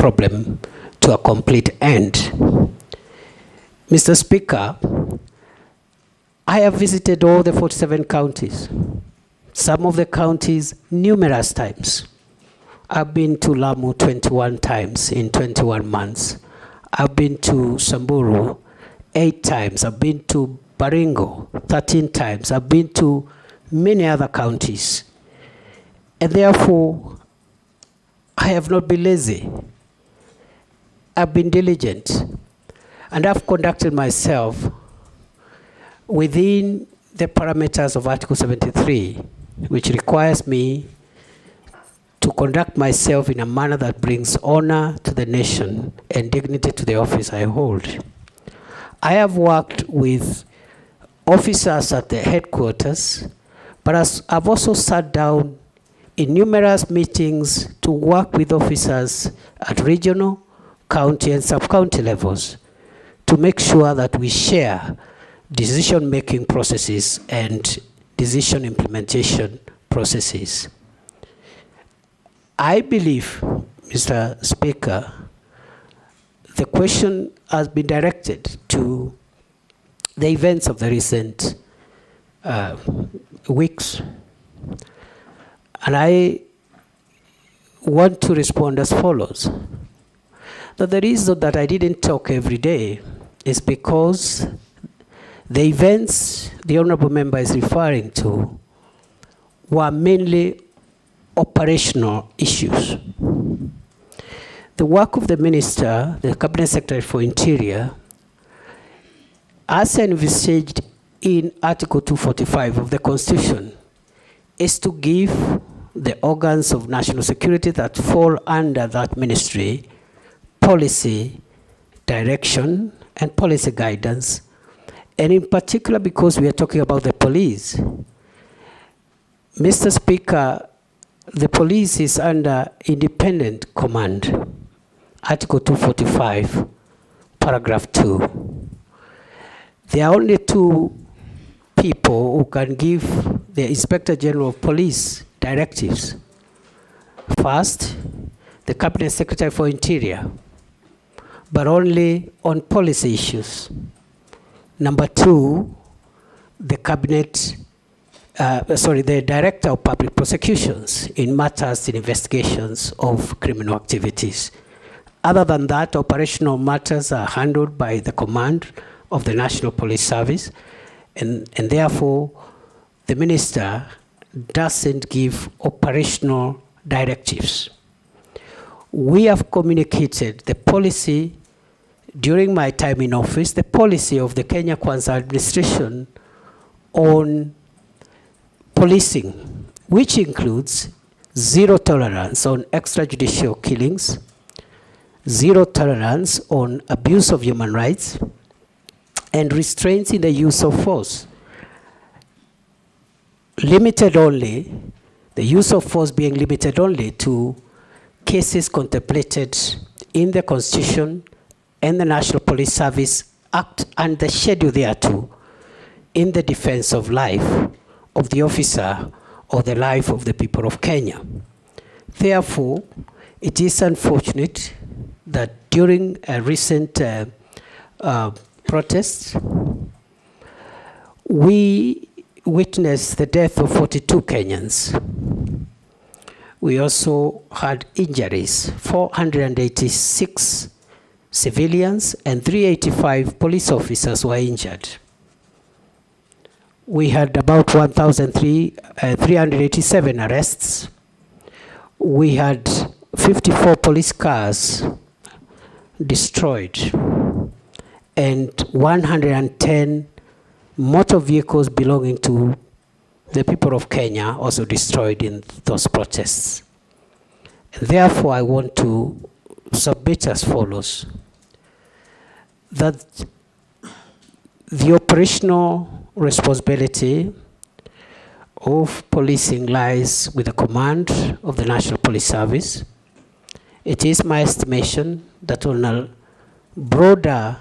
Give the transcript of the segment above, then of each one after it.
problem to a complete end. Mr. Speaker, I have visited all the 47 counties, some of the counties numerous times. I've been to Lamu 21 times in 21 months. I've been to Samburu 8 times. I've been to Baringo 13 times. I've been to many other counties. And therefore, I have not been lazy. I've been diligent. And I've conducted myself within the parameters of Article 73, which requires me to conduct myself in a manner that brings honor to the nation and dignity to the office I hold. I have worked with officers at the headquarters, but I've also sat down in numerous meetings to work with officers at regional, county, and sub-county levels to make sure that we share decision-making processes and decision implementation processes. I believe, Mr. Speaker, the question has been directed to the events of the recent weeks. And I want to respond as follows. That the reason that I didn't talk every day is because the events the Honorable Member is referring to were mainly operational issues. The work of the Minister, the Cabinet Secretary for Interior, as envisaged in Article 245 of the Constitution, is to give the organs of national security that fall under that ministry policy direction and policy guidance. And in particular, because we are talking about the police, Mr. Speaker, the police is under independent command, Article 245, paragraph 2. There are only 2 people who can give the Inspector General of Police directives. First, the Cabinet Secretary for Interior, but only on policy issues. Number 2, the the Director of Public Prosecutions in matters in investigations of criminal activities. Other than that, operational matters are handled by the command of the National Police Service, and therefore the Minister doesn't give operational directives. We have communicated the policy during my time in office, the policy of the Kenya Kwanza administration on policing, which includes zero tolerance on extrajudicial killings, zero tolerance on abuse of human rights, and restraints in the use of force. Limited only, the use of force being limited only to cases contemplated in the Constitution and the National Police Service Act and the schedule thereto in the defense of life of the officer or the life of the people of Kenya. Therefore, it is unfortunate that during a recent protests, we witnessed the death of 42 Kenyans. We also had injuries, 486 civilians and 385 police officers were injured. We had about 1,387 arrests. We had 54 police cars destroyed and 110 motor vehicles belonging to the people of Kenya also destroyed in those protests. Therefore, I want to submit as follows, that the operational responsibility of policing lies with the command of the National Police Service. It is my estimation that on a broader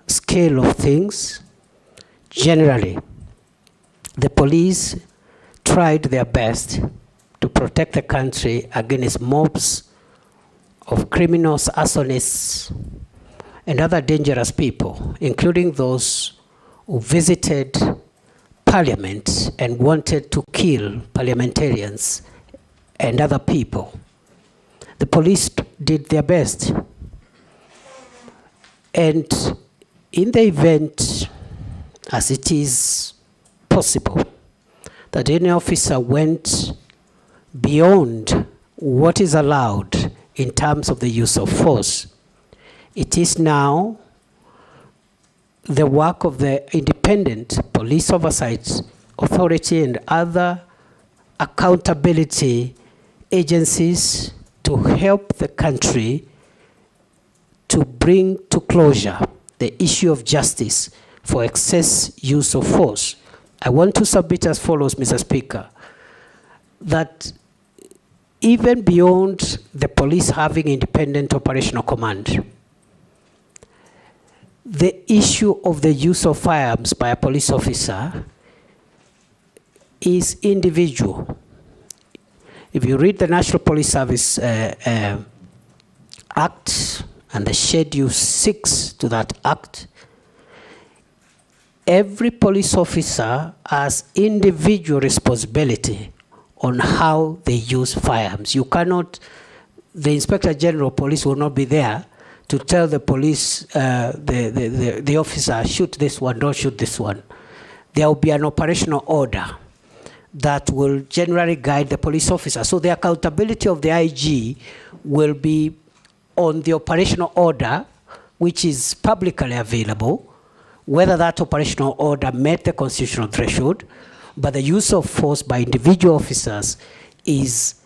scale of things, generally, the police tried their best to protect the country against mobs of criminals, arsonists, and other dangerous people, including those who visited Parliament and wanted to kill parliamentarians and other people. The police did their best. And in the event, as it is possible, that any officer went beyond what is allowed in terms of the use of force, it is now the work of the independent police oversight authority and other accountability agencies to help the country to bring to closure the issue of justice for excess use of force. I want to submit as follows, Mr. Speaker, that even beyond the police having independent operational command, the issue of the use of firearms by a police officer is individual. If you read the National Police Service Act and the Schedule 6 to that Act, every police officer has individual responsibility on how they use firearms. You cannot, the Inspector General of Police will not be there to tell the police, the officer, shoot this one, don't shoot this one. There will be an operational order that will generally guide the police officer. So the accountability of the IG will be on the operational order, which is publicly available, whether that operational order met the constitutional threshold, but the use of force by individual officers is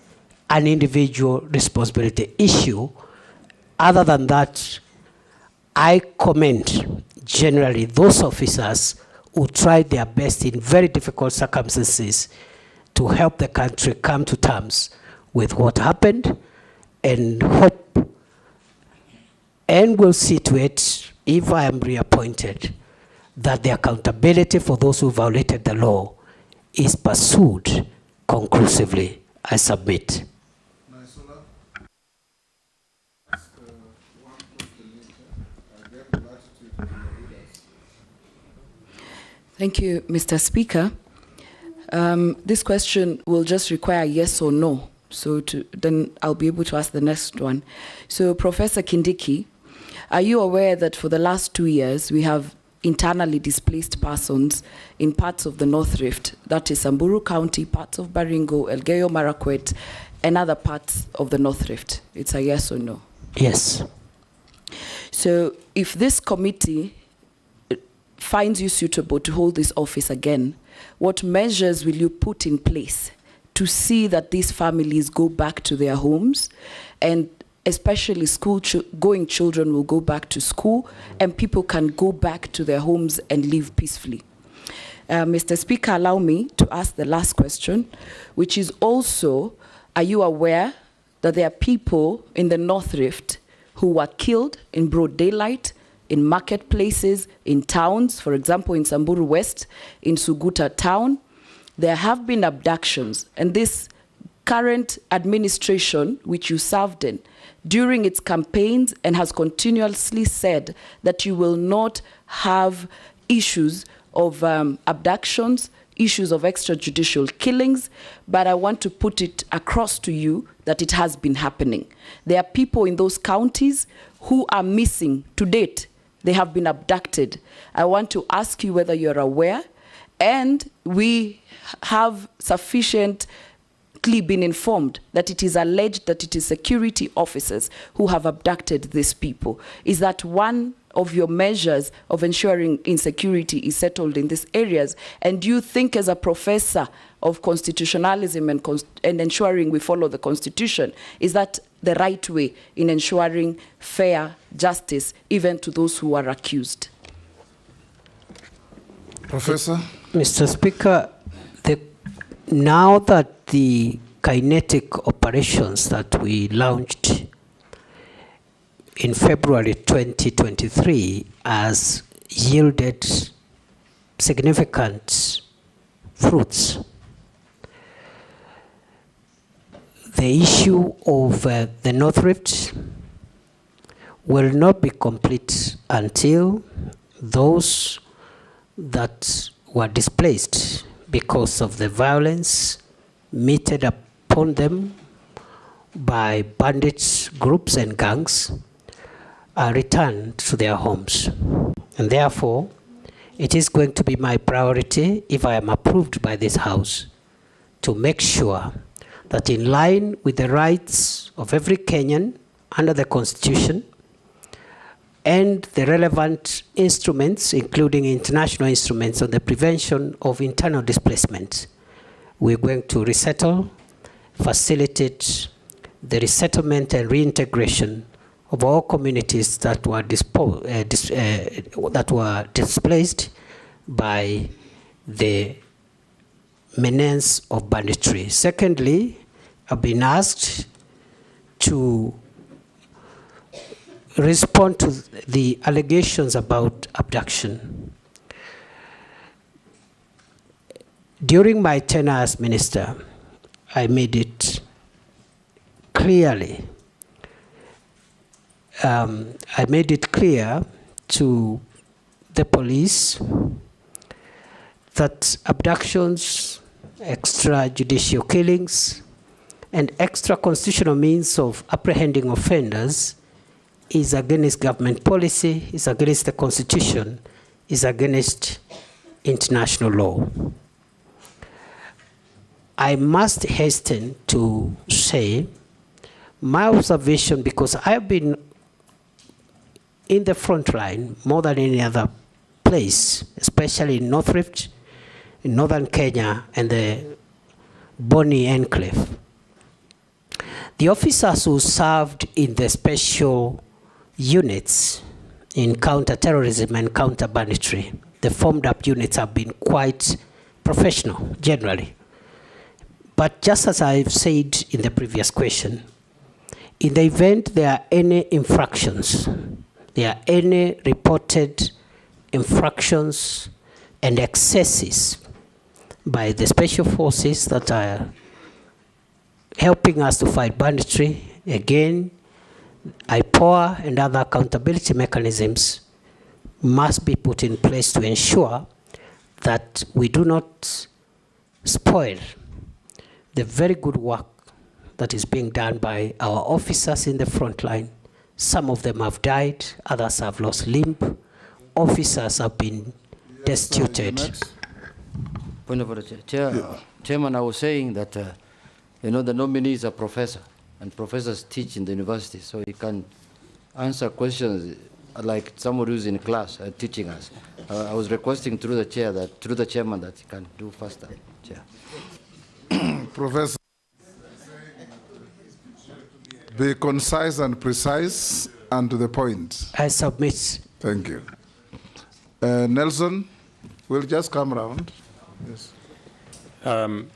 an individual responsibility issue. Other than that, I commend generally those officers who tried their best in very difficult circumstances to help the country come to terms with what happened, and hope and will see to it, if I am reappointed, that the accountability for those who violated the law is pursued conclusively. I submit. Thank you, Mr. Speaker. This question will just require yes or no. So then I'll be able to ask the next one. So Professor Kindiki, are you aware that for the last 2 years, we have internally displaced persons in parts of the North Rift, that is Samburu County, parts of Baringo, Elgeyo Marakwet, and other parts of the North Rift? It's a yes or no? Yes. So if this committee finds you suitable to hold this office again, what measures will you put in place to see that these families go back to their homes, and especially going children will go back to school and people can go back to their homes and live peacefully? Mr. Speaker, allow me to ask the last question, which is also, are you aware that there are people in the North Rift who were killed in broad daylight, in marketplaces, in towns, for example, in Samburu West, in Suguta town? There have been abductions, and this current administration, which you served in, during its campaigns and has continuously said that you will not have issues of abductions, issues of extrajudicial killings, but I want to put it across to you that it has been happening. There are people in those counties who are missing to date. They have been abducted. I want to ask you whether you're aware, and we have sufficiently been informed that it is alleged that it is security officers who have abducted these people. Is that one of your measures of ensuring insecurity is settled in these areas? And do you think, as a professor of constitutionalism and ensuring we follow the Constitution, is that the right way in ensuring fair justice even to those who are accused? Professor? Mr. Speaker, now that the kinetic operations that we launched in February 2023 has yielded significant fruits, the issue of the North Rift will not be complete until those that were displaced because of the violence meted upon them by bandits, groups, and gangs are returned to their homes. And therefore, it is going to be my priority, if I am approved by this House, to make sure that in line with the rights of every Kenyan under the Constitution and the relevant instruments, including international instruments on the prevention of internal displacement, we're going to resettle, facilitate the resettlement and reintegration of all communities that were displaced by the menace of banditry. Secondly, I've been asked to respond to the allegations about abduction. During my tenure as minister, I made it clearly, I made it clear to the police that abductions, extrajudicial killings, and extra-constitutional means of apprehending offenders is against government policy, is against the Constitution, is against international law. I must hasten to say my observation, because I've been in the front line more than any other place, especially in North Rift, in northern Kenya, and the Boni Enclave. The officers who served in the special units in counter-terrorism and counter-banditry, the formed-up units, have been quite professional, generally. But just as I've said in the previous question, in the event there are any infractions, there are any reported infractions and excesses by the special forces that are helping us to fight banditry, again, IPOA and other accountability mechanisms must be put in place to ensure that we do not spoil the very good work that is being done by our officers in the front line. Some of them have died, others have lost limb, officers have been destituted. Point of order, Chairman, I was saying that, you know, the nominee is a professor, and professors teach in the university, so he can answer questions like someone who's in class teaching us. I was requesting through the chair that, through the chairman, that he can do faster. Chair. Professor, be concise and precise and to the point. I submit. Thank you. Nelson, we'll just come around. Yes.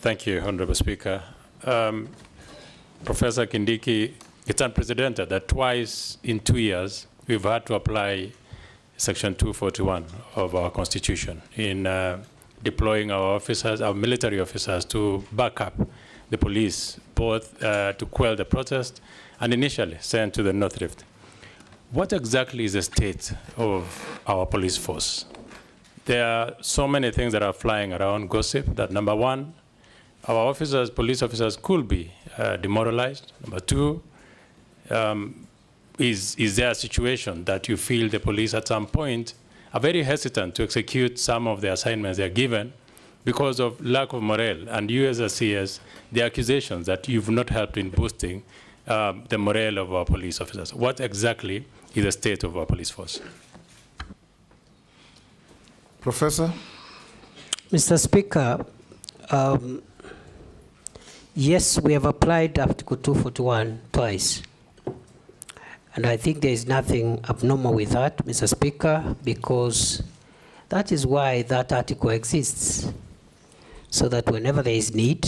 Thank you, Honorable Speaker. Professor Kindiki, it's unprecedented that twice in 2 years we've had to apply Section 241 of our Constitution in deploying our officers, our military officers, to back up the police, both to quell the protest and initially sent to the North Rift. What exactly is the state of our police force? There are so many things that are flying around, gossip, that number one, our officers, police officers could be demoralized. Number two, is there a situation that you feel the police at some point are very hesitant to execute some of the assignments they're given because of lack of morale? And you as a CS, the accusations that you've not helped in boosting the morale of our police officers. What exactly is the state of our police force? Professor? Mr. Speaker, yes, we have applied Article 241 twice. And I think there is nothing abnormal with that, Mr. Speaker, because that is why that article exists. So that whenever there is need,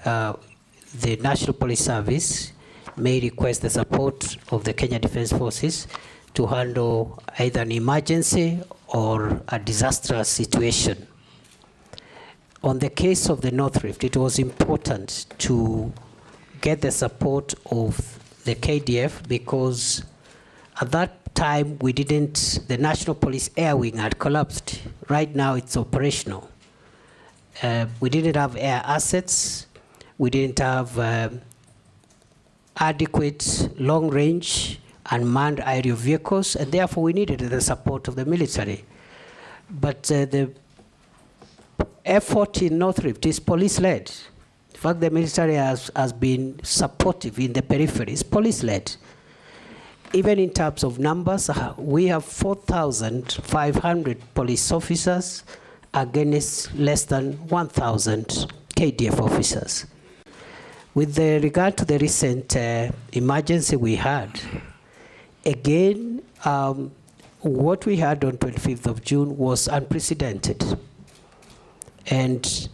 the National Police Service may request the support of the Kenya Defence Forces to handle either an emergency or a disastrous situation. On the case of the North Rift, it was important to get the support of the KDF because At that time, the National Police Air Wing had collapsed. Right now, it's operational. We didn't have air assets. We didn't have adequate long-range unmanned aerial vehicles, and therefore we needed the support of the military. But the effort in North Rift is police-led. In fact, the military has been supportive in the periphery. It's police-led. Even in terms of numbers, we have 4,500 police officers against less than 1,000 KDF officers. With regard to the recent emergency we had, again, what we had on 25th of June was unprecedented. And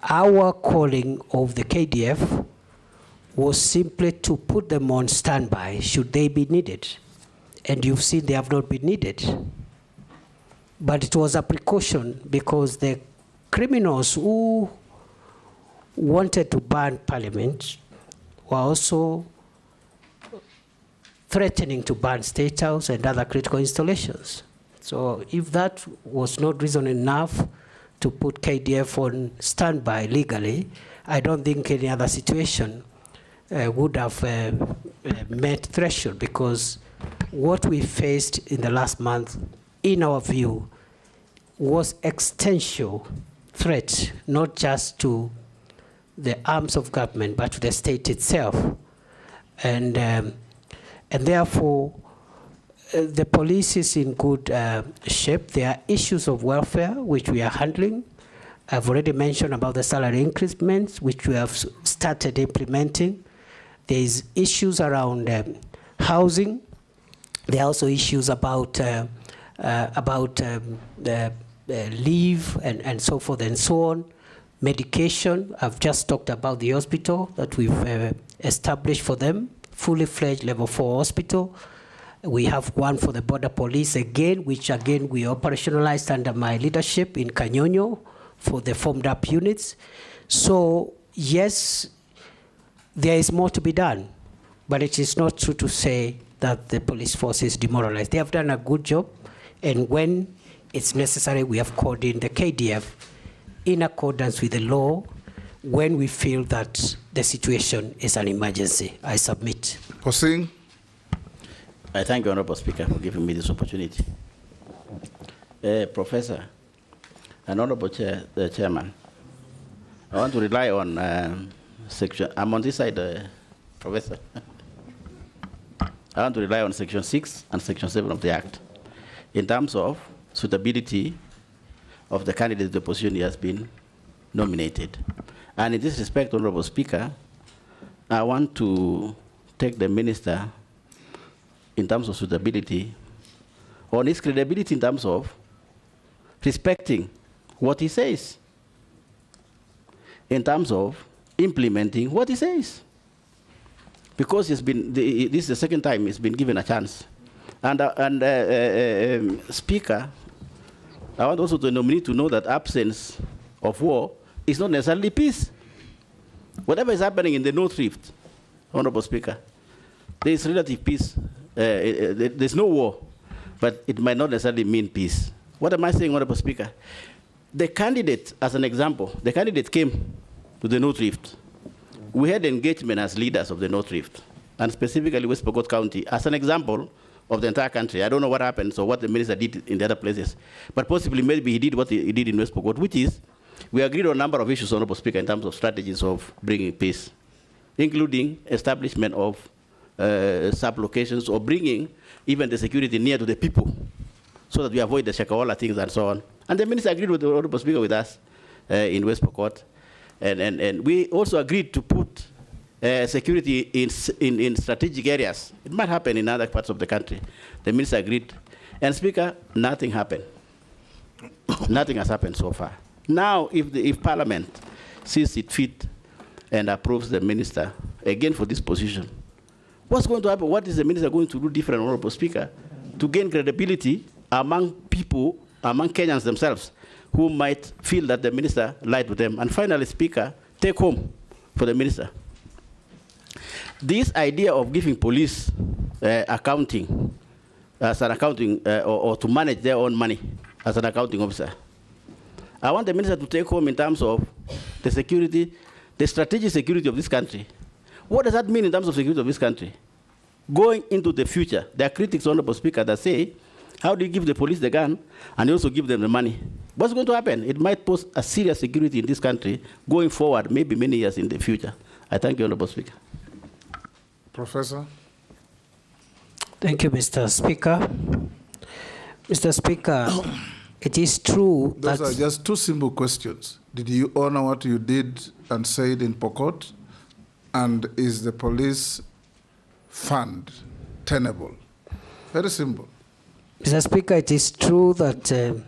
our calling of the KDF was simply to put them on standby should they be needed. And you've seen they have not been needed. But it was a precaution because the criminals who wanted to ban Parliament were also threatening to ban State House and other critical installations. So if that was not reason enough to put KDF on standby legally, I don't think any other situation would have met threshold, because what we faced in the last month, in our view, was existential threat, not just to the arms of government, but to the state itself. And therefore, the police is in good shape. There are issues of welfare, which we are handling. I've already mentioned about the salary increments, which we have started implementing. There's issues around housing. There are also issues about leave and so forth and so on. Medication, I've just talked about the hospital that we've established for them, fully fledged level 4 hospital. We have one for the border police again, which again we operationalized under my leadership in Kanyonyo for the formed up units. So yes, there is more to be done, but it is not true to say that the police force is demoralized. They have done a good job, and when it's necessary, we have called in the KDF in accordance with the law when we feel that the situation is an emergency. I submit. Posing. I thank you, Honorable Speaker, for giving me this opportunity. Professor and Honorable Chairman, I want to rely on section, I'm on this side, Professor. I want to rely on Section 6 and Section 7 of the Act in terms of suitability of the candidate to the position he has been nominated. And in this respect, Honorable Speaker, I want to take the Minister in terms of suitability on his credibility in terms of respecting what he says, in terms of implementing what he says. Because this is the second time he's been given a chance. And Speaker, I want also the nominee to know that absence of war is not necessarily peace. Whatever is happening in the North Rift, Honorable Speaker, there is relative peace. There's no war, but it might not necessarily mean peace. What am I saying, Honorable Speaker? The candidate, as an example, the candidate came to the North Rift. We had engagement as leaders of the North Rift, and specifically West Pokot County, as an example of the entire country. I don't know what happened, so what the minister did in the other places, but possibly maybe he did what he did in West Pokot, which is we agreed on a number of issues, Honorable Speaker, in terms of strategies of bringing peace, including establishment of sub-locations or bringing even the security near to the people so that we avoid the Shakaola things and so on. And the minister agreed with the Honorable Speaker with us in West Pokot. And we also agreed to put security in strategic areas. It might happen in other parts of the country. The minister agreed. And Speaker, nothing happened. Nothing has happened so far. Now, if Parliament sees it fit and approves the minister again for this position, what's going to happen? What is the minister going to do different, Honorable Speaker, to gain credibility among people, among Kenyans themselves, who might feel that the minister lied to them? And finally, Speaker, take home for the minister. This idea of giving police accounting as an accounting, or to manage their own money as an accounting officer. I want the minister to take home in terms of the security, the strategic security of this country. What does that mean in terms of security of this country? Going into the future, there are critics, Honorable Speaker, that say, how do you give the police the gun and you also give them the money? What's going to happen? It might pose a serious security in this country going forward, maybe many years in the future. I thank you, Honorable Speaker. Professor. Thank you, Mr. Speaker. Mr. Speaker, it is true Those are just two simple questions. Did you honor what you did and said in Pokot? And is the police fund tenable? Very simple. Mr. Speaker, it is true that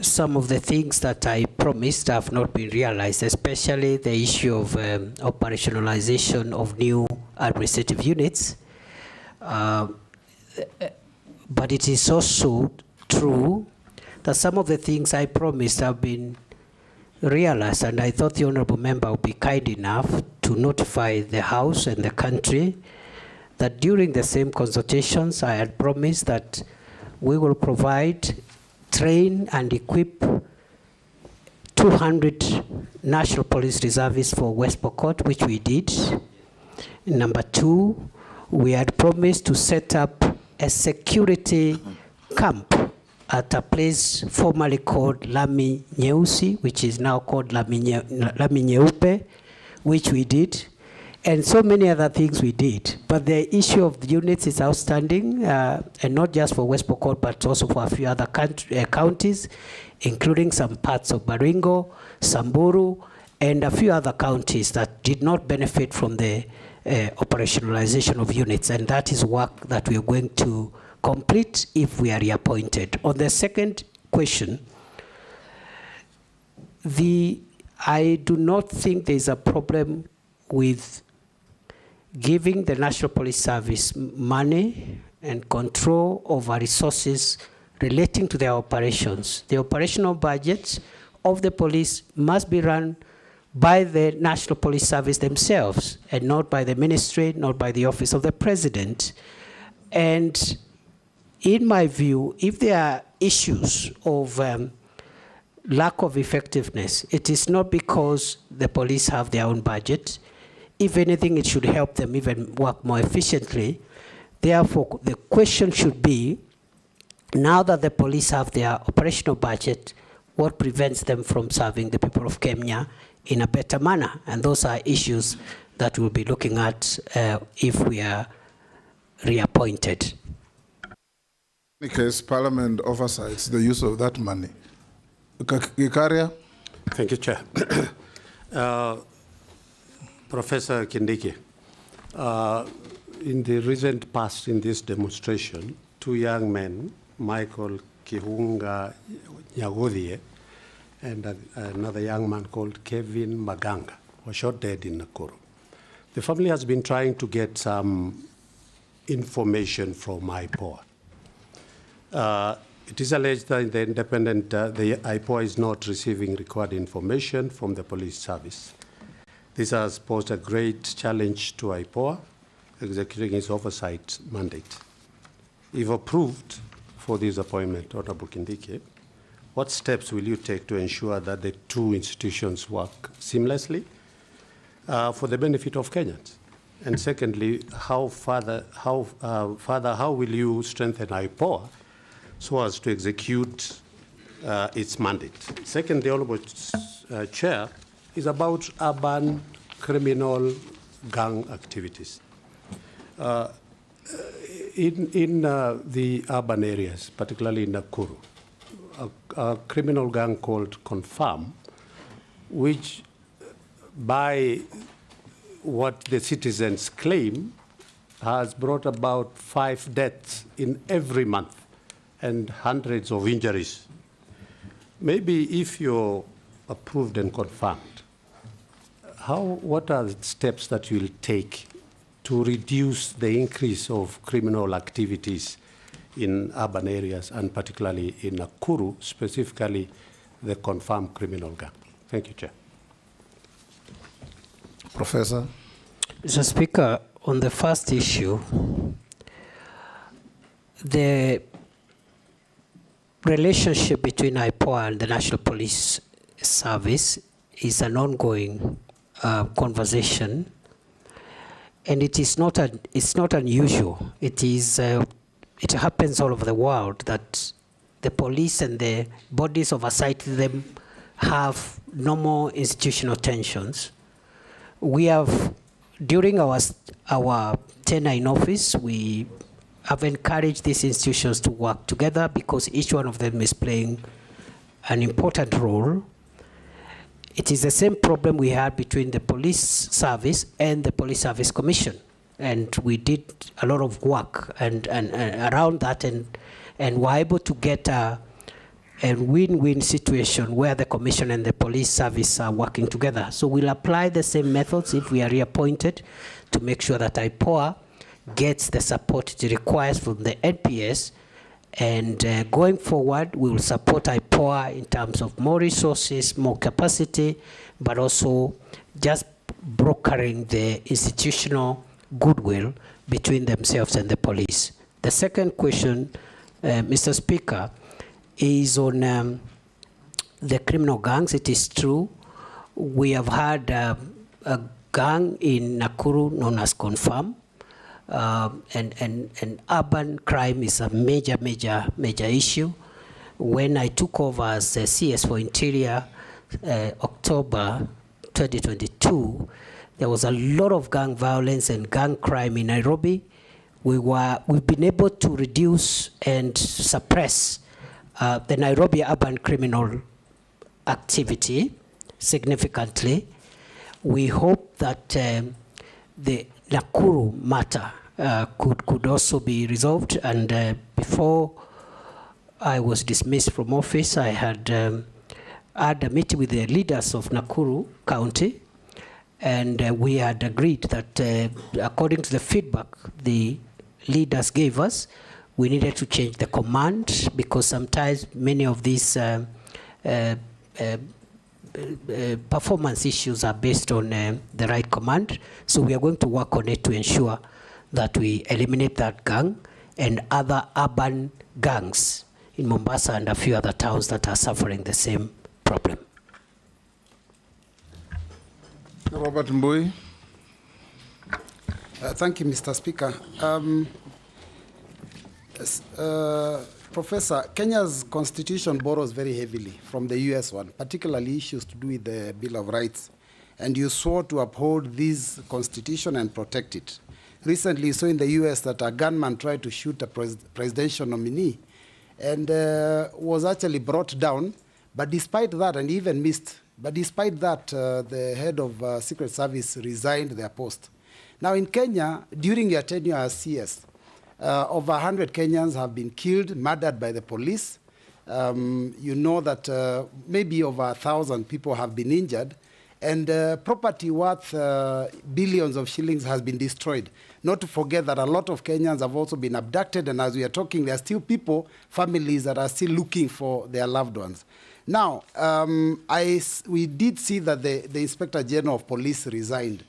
some of the things that I promised have not been realized, especially the issue of operationalization of new administrative units. But it is also true that some of the things I promised have been realized, and I thought the honorable member would be kind enough to notify the House and the country that during the same consultations I had promised that we will provide, train and equip 200 National Police Reservists for West Pokot, which we did. Number two, we had promised to set up a security camp at a place formerly called Lami Nyeusi, which is now called Lami Nyeupe, which we did, and so many other things we did. But the issue of the units is outstanding, and not just for West Pokot, but also for a few other counties, including some parts of Baringo, Samburu, and a few other counties that did not benefit from the operationalization of units, and that is work that we are going to complete if we are reappointed. On the second question, I do not think there is a problem with giving the National Police Service money and control over resources relating to their operations. The operational budgets of the police must be run by the National Police Service themselves, and not by the ministry, not by the Office of the President. And in my view, if there are issues of lack of effectiveness, it is not because the police have their own budget. If anything, it should help them even work more efficiently. Therefore, the question should be, now that the police have their operational budget, what prevents them from serving the people of Kenya in a better manner? And those are issues that we'll be looking at if we are reappointed. In any case, Parliament oversights the use of that money. Gikaria? Thank you, Chair. Professor Kindiki, in the recent past in this demonstration, two young men, Michael Kihunga Nyagodhie and another young man called Kevin Maganga, were shot dead in Nakuru. The family has been trying to get some information from IPOA. It is alleged that the IPOA is not receiving required information from the police service. This has posed a great challenge to IPOA executing its oversight mandate. If approved for this appointment, Honorable Kindiki, what steps will you take to ensure that the two institutions work seamlessly for the benefit of Kenyans? And secondly, how will you strengthen IPOA so as to execute its mandate? Second, the Honorable Chair, is about urban criminal gang activities. In the urban areas, particularly in Nakuru, a criminal gang called Confirm, which by what the citizens claim has brought about 5 deaths in every month and hundreds of injuries. Maybe if you're approved and confirmed, what are the steps that you'll take to reduce the increase of criminal activities in urban areas, and particularly in Nakuru, specifically the confirmed criminal gang? Thank you, Chair. Professor. Mr. Speaker, on the first issue, the relationship between IPOA and the National Police Service is an ongoing conversation, and it's not unusual. It happens all over the world that the police and the bodies oversighting them have normal institutional tensions. We have, during our tenure in office, we have encouraged these institutions to work together because each one of them is playing an important role. It is the same problem we had between the police service and the Police Service Commission. And we did a lot of work and around that and were able to get a win-win situation where the Commission and the police service are working together. So we'll apply the same methods if we are reappointed to make sure that IPOA gets the support it requires from the NPS, and going forward we will support IPOA in terms of more resources, more capacity, but also just brokering the institutional goodwill between themselves and the police. The second question, Mr. Speaker, is on the criminal gangs. It is true, we have had a gang in Nakuru known as Confirm, and urban crime is a major issue. When I took over as CS for Interior, October 2022, there was a lot of gang violence and gang crime in Nairobi. We've been able to reduce and suppress the Nairobi urban criminal activity significantly. We hope that the Nakuru matter could also be resolved. And before I was dismissed from office, I had a meeting with the leaders of Nakuru County, and we had agreed that according to the feedback the leaders gave us, we needed to change the command because sometimes many of these performance issues are based on the right command. So we are going to work on it to ensure that we eliminate that gang and other urban gangs in Mombasa and a few other towns that are suffering the same problem. Robert Mbui. Thank you, Mr. Speaker. Professor, Kenya's constitution borrows very heavily from the US one, particularly issues to do with the Bill of Rights. And you swore to uphold this constitution and protect it. Recently, you saw in the US that a gunman tried to shoot a presidential nominee and was actually brought down. But despite that, and even missed, but despite that, the head of Secret Service resigned their post. Now in Kenya, during your tenure as CS, over 100 Kenyans have been killed, murdered by the police. You know that maybe over 1,000 people have been injured, and property worth billions of shillings has been destroyed. Not to forget that a lot of Kenyans have also been abducted, and as we are talking, there are still people, families that are still looking for their loved ones. Now, we did see that the Inspector General of Police resigned.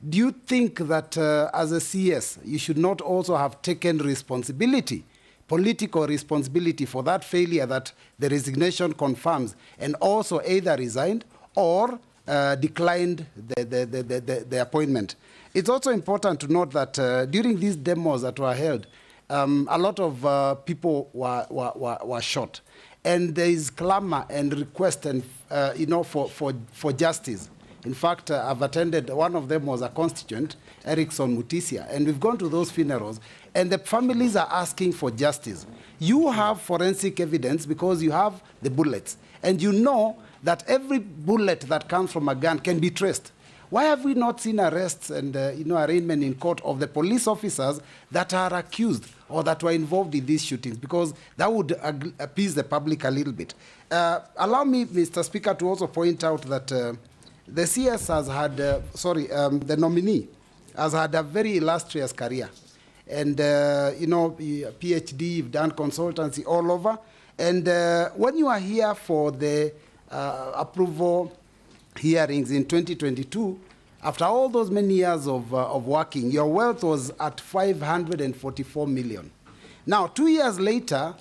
Do you think that as a CS, you should not also have taken responsibility, political responsibility for that failure that the resignation confirms, and also either resigned or declined the appointment? It's also important to note that during these demos that were held, a lot of people were shot. And there is clamor and request and, for justice. In fact, I've attended, one of them was a constituent, Erickson Mutisia, and we've gone to those funerals, and the families are asking for justice. You have forensic evidence because you have the bullets, and you know that every bullet that comes from a gun can be traced. Why have we not seen arrests and arraignment in court of the police officers that are accused or that were involved in these shootings? Because that would appease the public a little bit. Allow me, Mr. Speaker, to also point out that the CS has had, the nominee has had a very illustrious career. And, PhD, you've done consultancy all over. And when you are here for the approval hearings in 2022, after all those many years of working, your wealth was at 544 million. Now, 2 years later,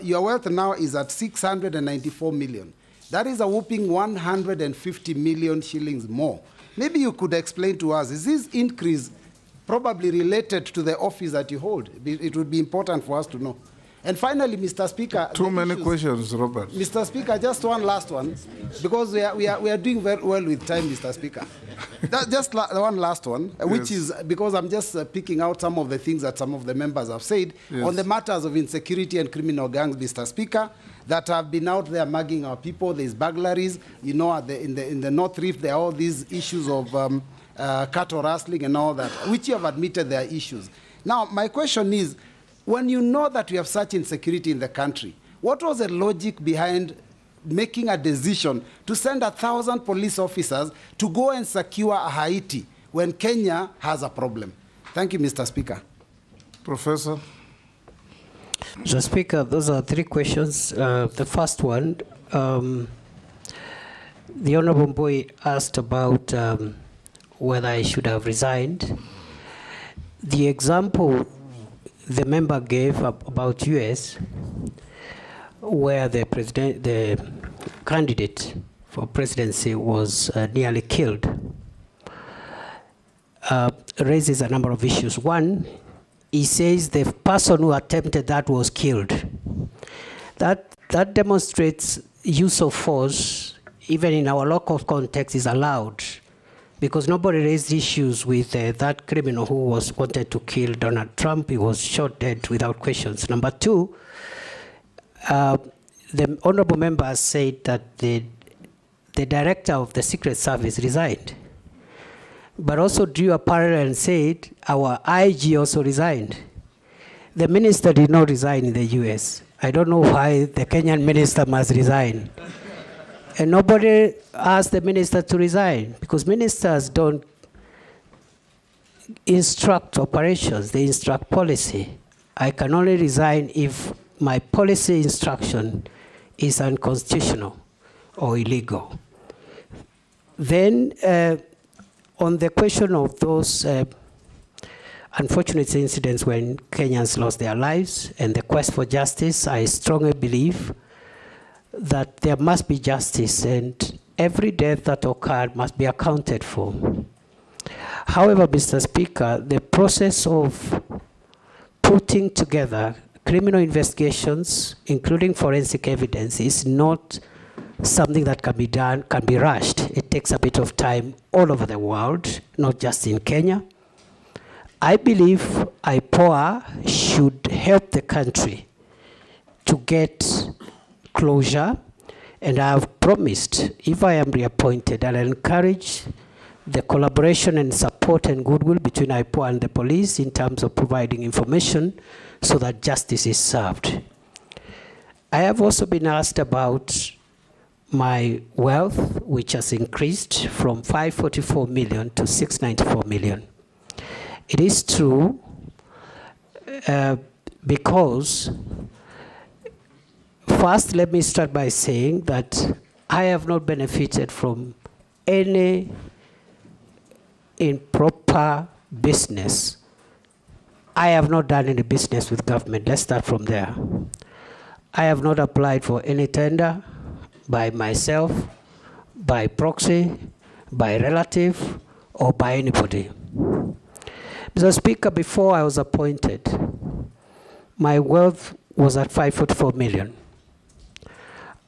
your wealth now is at 694 million. That is a whopping 150 million shillings more. Maybe you could explain to us, is this increase probably related to the office that you hold? It would be important for us to know. And finally, Mr. Speaker. Too many questions, Robert. Mr. Speaker, just one last one, because we are doing very well with time, Mr. Speaker. One last one, which is because I'm just picking out some of the things that some of the members have said on the matters of insecurity and criminal gangs, Mr. Speaker, that have been out there mugging our people. There's burglaries, you know, in the North Rift, there are all these issues of cattle rustling and all that, which you have admitted there are issues. Now, my question is, when you know that we have such insecurity in the country, what was the logic behind making a decision to send 1,000 police officers to go and secure Haiti when Kenya has a problem? Thank you, Mr. Speaker. Professor. Mr. Speaker, those are three questions. The first one, the Honorable Boy asked about whether I should have resigned. The example the member gave about US, where the candidate for presidency was nearly killed, raises a number of issues. One, he says the person who attempted that was killed. That demonstrates use of force, even in our local context, is allowed, because nobody raised issues with that criminal who was wanted to kill Donald Trump. He was shot dead without questions. Number two, the honorable member said that the director of the Secret Service resigned, but also drew a parallel and said our IG also resigned. The minister did not resign in the US. I don't know why the Kenyan minister must resign. And nobody asked the minister to resign, because ministers don't instruct operations, they instruct policy. I can only resign if my policy instruction is unconstitutional or illegal. Then, on the question of those unfortunate incidents when Kenyans lost their lives and the quest for justice, I strongly believe that there must be justice, and every death that occurred must be accounted for. However, Mr. Speaker, the process of putting together criminal investigations, including forensic evidence, is not something that can be done, can be rushed. It takes a bit of time all over the world, not just in Kenya. I believe IPOA should help the country to get closure, and I have promised, if I am reappointed, I'll encourage the collaboration and support and goodwill between IPOA and the police in terms of providing information so that justice is served. I have also been asked about my wealth, which has increased from 544 million to 694 million. It is true because, first, let me start by saying that I have not benefited from any improper business. I have not done any business with government. Let's start from there. I have not applied for any tender by myself, by proxy, by relative, or by anybody. Mr. Speaker, before I was appointed, my wealth was at 544 million.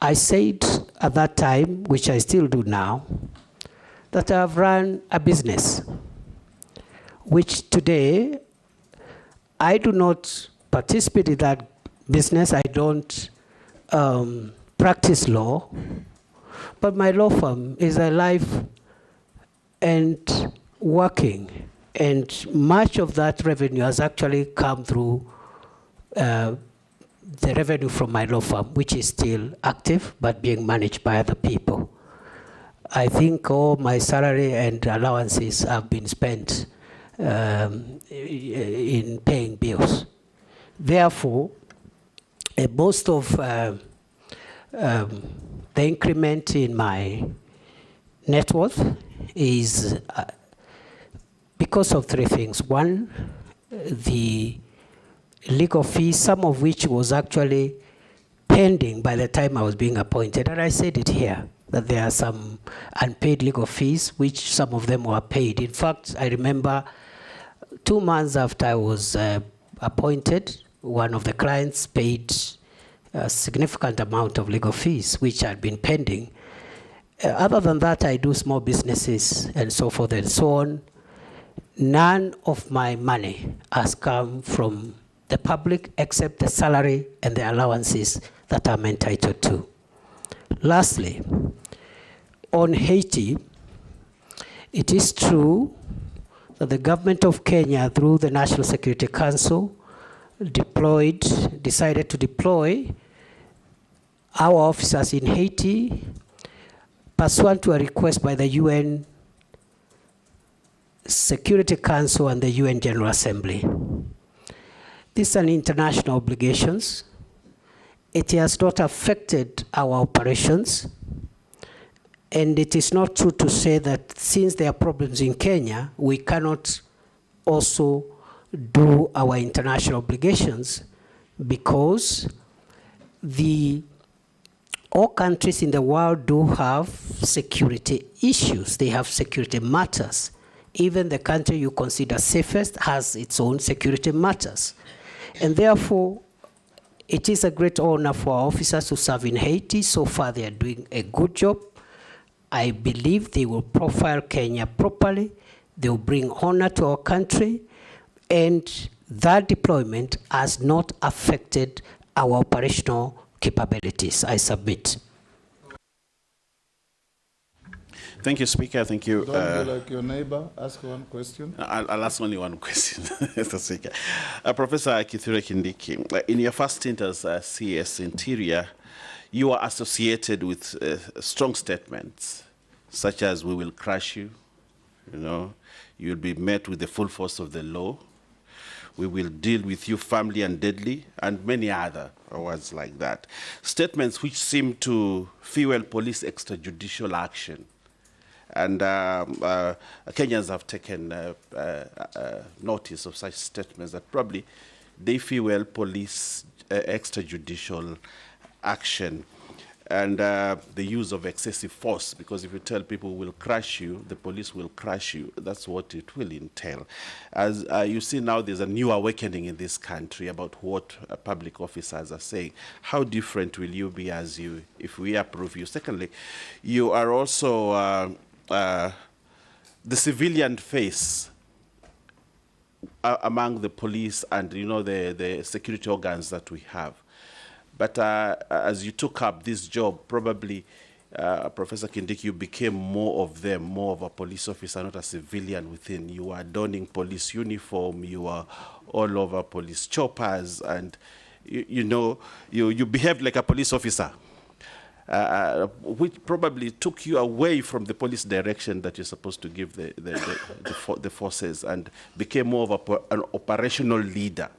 I said at that time, which I still do now, that I have run a business, which today I do not participate in that business. I don't practice law, but my law firm is alive and working, and much of that revenue has actually come through the revenue from my law firm, which is still active but being managed by other people. I think all my salary and allowances have been spent in paying bills. Therefore, most of the increment in my net worth is because of three things. One, the legal fees, some of which was actually pending by the time I was being appointed. And I said it here, that there are some unpaid legal fees, which some of them were paid. In fact, I remember 2 months after I was appointed, one of the clients paid a significant amount of legal fees, which had been pending. Other than that, I do small businesses and so forth and so on. None of my money has come from the public except the salary and the allowances that I'm entitled to. Lastly, on Haiti, it is true that the government of Kenya, through the National Security Council, decided to deploy our officers in Haiti pursuant to a request by the UN Security Council and the UN General Assembly. These are international obligations. It has not affected our operations. And it is not true to say that since there are problems in Kenya, we cannot also do our international obligations, because all countries in the world do have security issues. They have security matters. Even the country you consider safest has its own security matters. And therefore, it is a great honor for our officers to serve in Haiti. So far, they are doing a good job. I believe they will profile Kenya properly. They will bring honor to our country. And that deployment has not affected our operational capabilities. I submit. Thank you, Speaker. Thank you. Don't be like your neighbor. Ask one question. I'll ask only one question, Mr. Speaker. Professor Kithure Kindiki, in your first stint as CS Interior, you are associated with strong statements, such as "we will crush you," you'll be met with the full force of the law, "we will deal with you firmly and deadly," and many other words like that. Statements which seem to fuel police extrajudicial action. And Kenyans have taken notice of such statements that probably they fuel police extrajudicial action, and the use of excessive force, because if you tell people will crush you, the police will crush you, that's what it will entail. As you see now, there's a new awakening in this country about what public officers are saying. How different will you be if we approve you? Secondly, you are also the civilian face among the police and the security organs that we have. But as you took up this job, probably, Professor Kindiki, you became more of them, more of a police officer, not a civilian within. You are donning police uniform, you are all over police choppers, and you behaved like a police officer, which probably took you away from the police direction that you're supposed to give the forces, and became more of an operational leader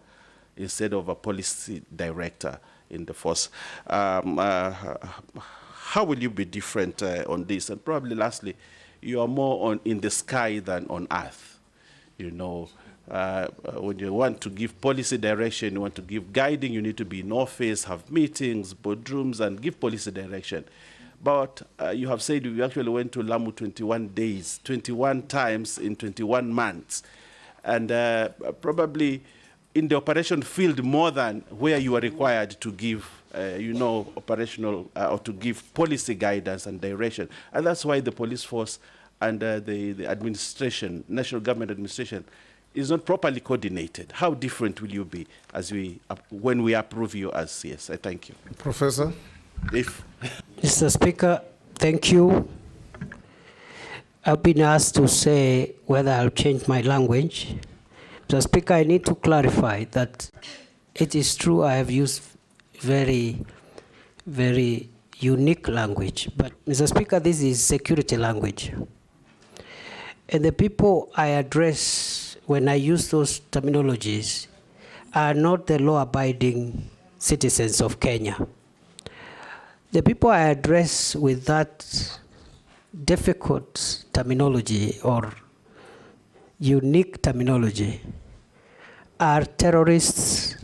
instead of a policy director in the force. How will you be different on this? And probably lastly, you are more in the sky than on earth. When you want to give policy direction, you want to give guiding, you need to be in office, have meetings, boardrooms, and give policy direction. But you have said you actually went to Lamu 21 days, 21 times in 21 months. And probably in the operation field more than where you are required to give, operational or to give policy guidance and direction. And that's why the police force and the administration, national government administration, is not properly coordinated. How different will you be when we approve you as CS? I thank you. Professor? Mr. Speaker, thank you. I've been asked to say whether I'll change my language. Mr. Speaker, I need to clarify that it is true I have used very, very unique language. But, Mr. Speaker, this is security language. And the people I address when I use those terminologies are not the law-abiding citizens of Kenya. The people I address with that difficult terminology or unique terminology are terrorists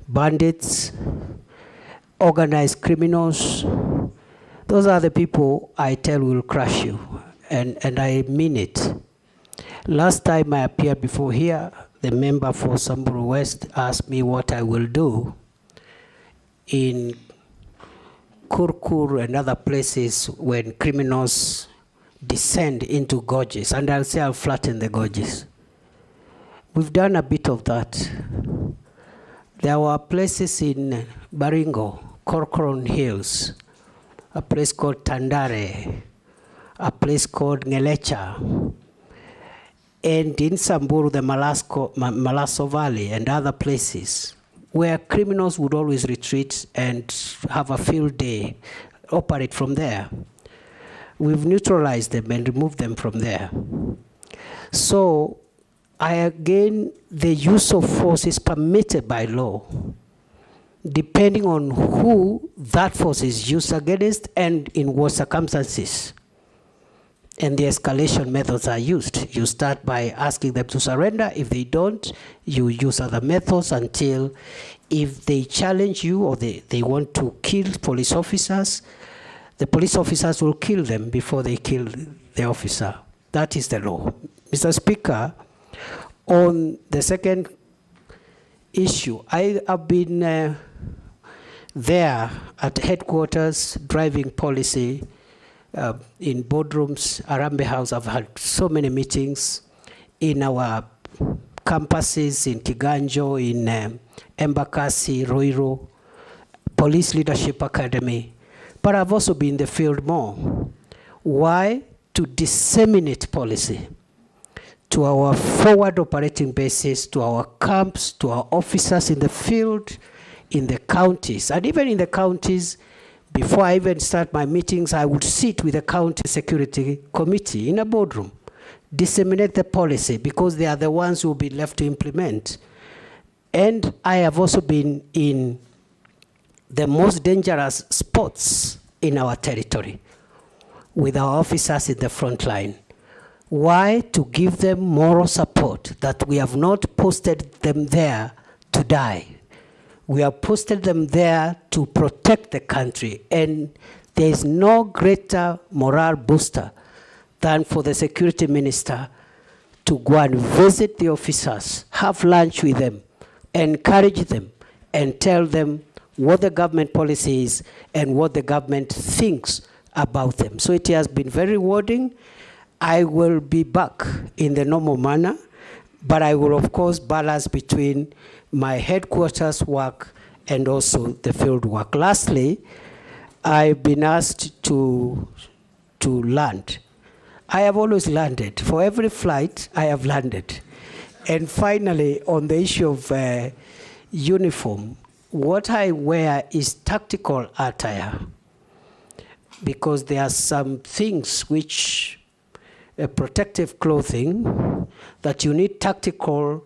bandits, organized criminals. Those are the people I tell will crush you, and I mean it. Last time I appeared before here, the member for Samburu West asked me what I will do in Kurkur and other places when criminals descend into gorges, and I'll say I'll flatten the gorges. We've done a bit of that. There were places in Baringo, Corcoran Hills, a place called Tandare, a place called Ngelecha, and in Samburu, the Malaso Valley and other places where criminals would always retreat and have a field day, operate from there. We've neutralized them and removed them from there. So, again, the use of force is permitted by law, depending on who that force is used against and in what circumstances. And the escalation methods are used. You start by asking them to surrender. If they don't, you use other methods until, if they challenge you or they want to kill police officers, the police officers will kill them before they kill the officer. That is the law. Mr. Speaker, on the second issue, I have been there at headquarters driving policy in boardrooms, Arambe House. I've had so many meetings in our campuses in Kiganjo, in Embakasi, Roiro, Police Leadership Academy. But I've also been in the field more. Why? To disseminate policy to our forward operating bases, to our camps, to our officers in the field, in the counties. And even in the counties, before I even start my meetings, I would sit with the county security committee in a boardroom, disseminate the policy, because they are the ones who will be left to implement. And I have also been in the most dangerous spots in our territory with our officers in the front line. Why? To give them moral support, that we have not posted them there to die. We have posted them there to protect the country. And there is no greater morale booster than for the security minister to go and visit the officers, have lunch with them, encourage them, and tell them what the government policy is and what the government thinks about them. So it has been very rewarding. I will be back in the normal manner, but I will, of course, balance between my headquarters work and also the field work. Lastly, I've been asked to land. I have always landed. For every flight, I have landed. And finally, on the issue of uniform, what I wear is tactical attire, because there are some things which protective clothing that you need tactical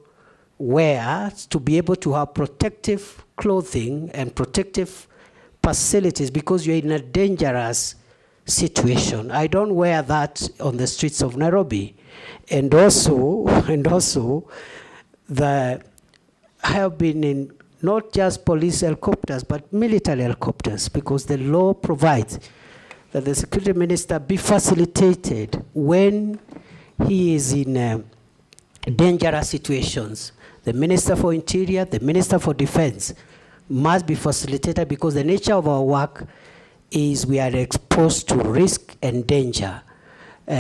wear to be able to have protective clothing and protective facilities, because you're in a dangerous situation. I don't wear that on the streets of Nairobi. And also I have been in not just police helicopters, but military helicopters, because the law provides that the security minister be facilitated when he is in dangerous situations. The Minister for Interior, the Minister for Defense must be facilitated, because the nature of our work is we are exposed to risk and danger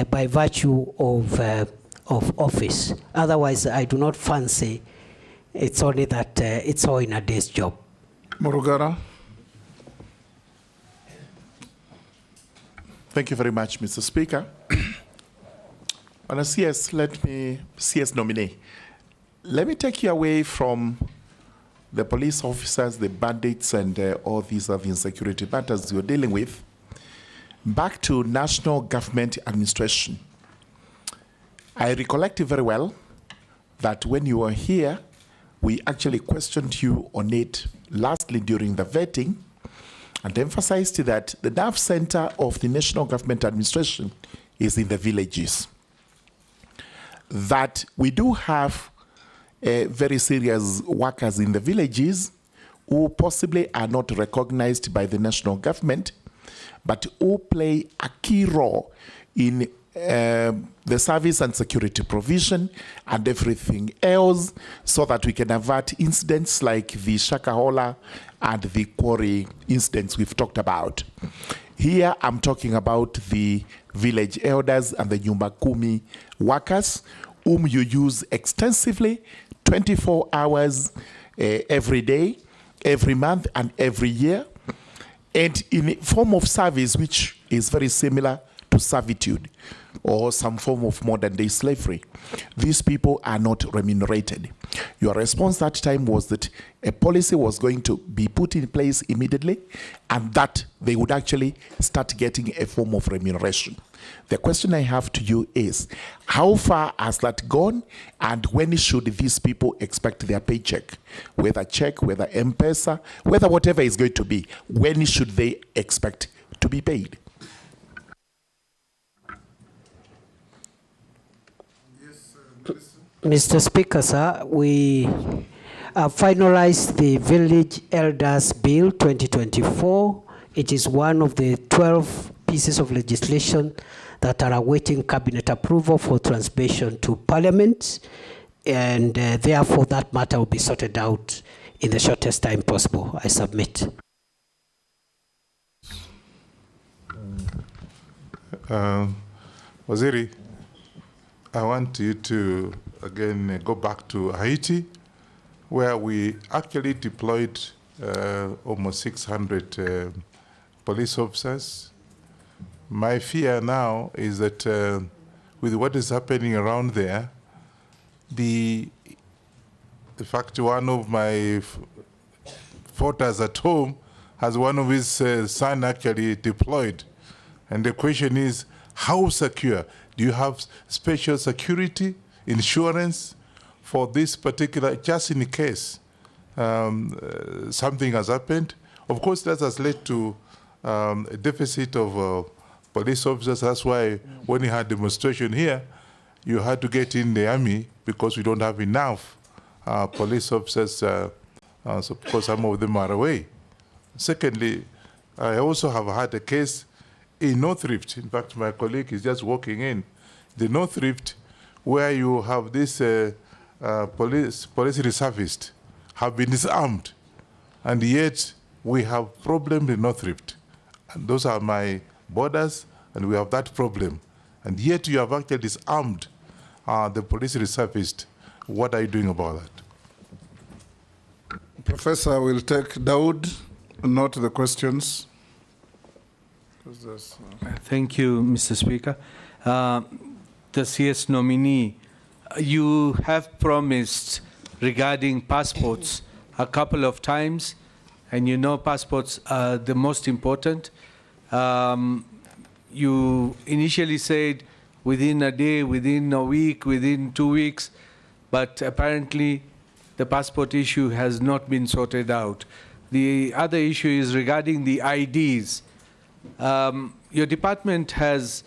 by virtue of office. Otherwise, I do not fancy it's only that it's all in a day's job. Morugara. Thank you very much, Mr. Speaker. On a CS nominee, let me take you away from the police officers, the bandits, and all these other insecurity matters you're dealing with, back to national government administration. I recollect very well that when you were here, we actually questioned you on it lastly during the vetting, and emphasized that the nerve center of the national government administration is in the villages. That we do have very serious workers in the villages who possibly are not recognized by the national government, but who play a key role in the service and security provision and everything else, so that we can avert incidents like the Shakahola and the quarry incidents we've talked about. Here I'm talking about the village elders and the Nyumba Kumi workers, whom you use extensively, 24 hours every day, every month and every year, and in a form of service which is very similar to servitude or some form of modern day slavery. These people are not remunerated. Your response that time was that a policy was going to be put in place immediately and that they would actually start getting a form of remuneration. The question I have to you is, how far has that gone, and when should these people expect their paycheck? Whether check, whether M-Pesa, whether whatever is going to be, when should they expect to be paid? Mr. Speaker, sir, we finalized the Village Elders Bill 2024. It is one of the 12 pieces of legislation that are awaiting cabinet approval for transmission to Parliament, and therefore that matter will be sorted out in the shortest time possible. I submit. Waziri, I want you to again go back to Haiti, where we actually deployed almost 600 police officers. My fear now is that with what is happening around there, the fact one of my voters at home has one of his son actually deployed. And the question is, how secure? Do you have special security, insurance for this particular, just in case something has happened? Of course, that has led to a deficit of police officers. That's why when you had demonstration here, you had to get in the army because we don't have enough police officers, so because some of them are away. Secondly, I also have had a case in North Rift. In fact, my colleague is just walking in. The North Rift, where you have this police reservists have been disarmed, and yet we have problems in North Rift. And those are my borders, and we have that problem. And yet you have actually disarmed the police reservists. What are you doing about that? Professor will take Daoud, note the questions. Thank you, Mr. Speaker. The CS nominee, you have promised regarding passports a couple of times, and you know passports are the most important. You initially said within a day, within a week, within 2 weeks, but apparently the passport issue has not been sorted out. The other issue is regarding the IDs. Your department has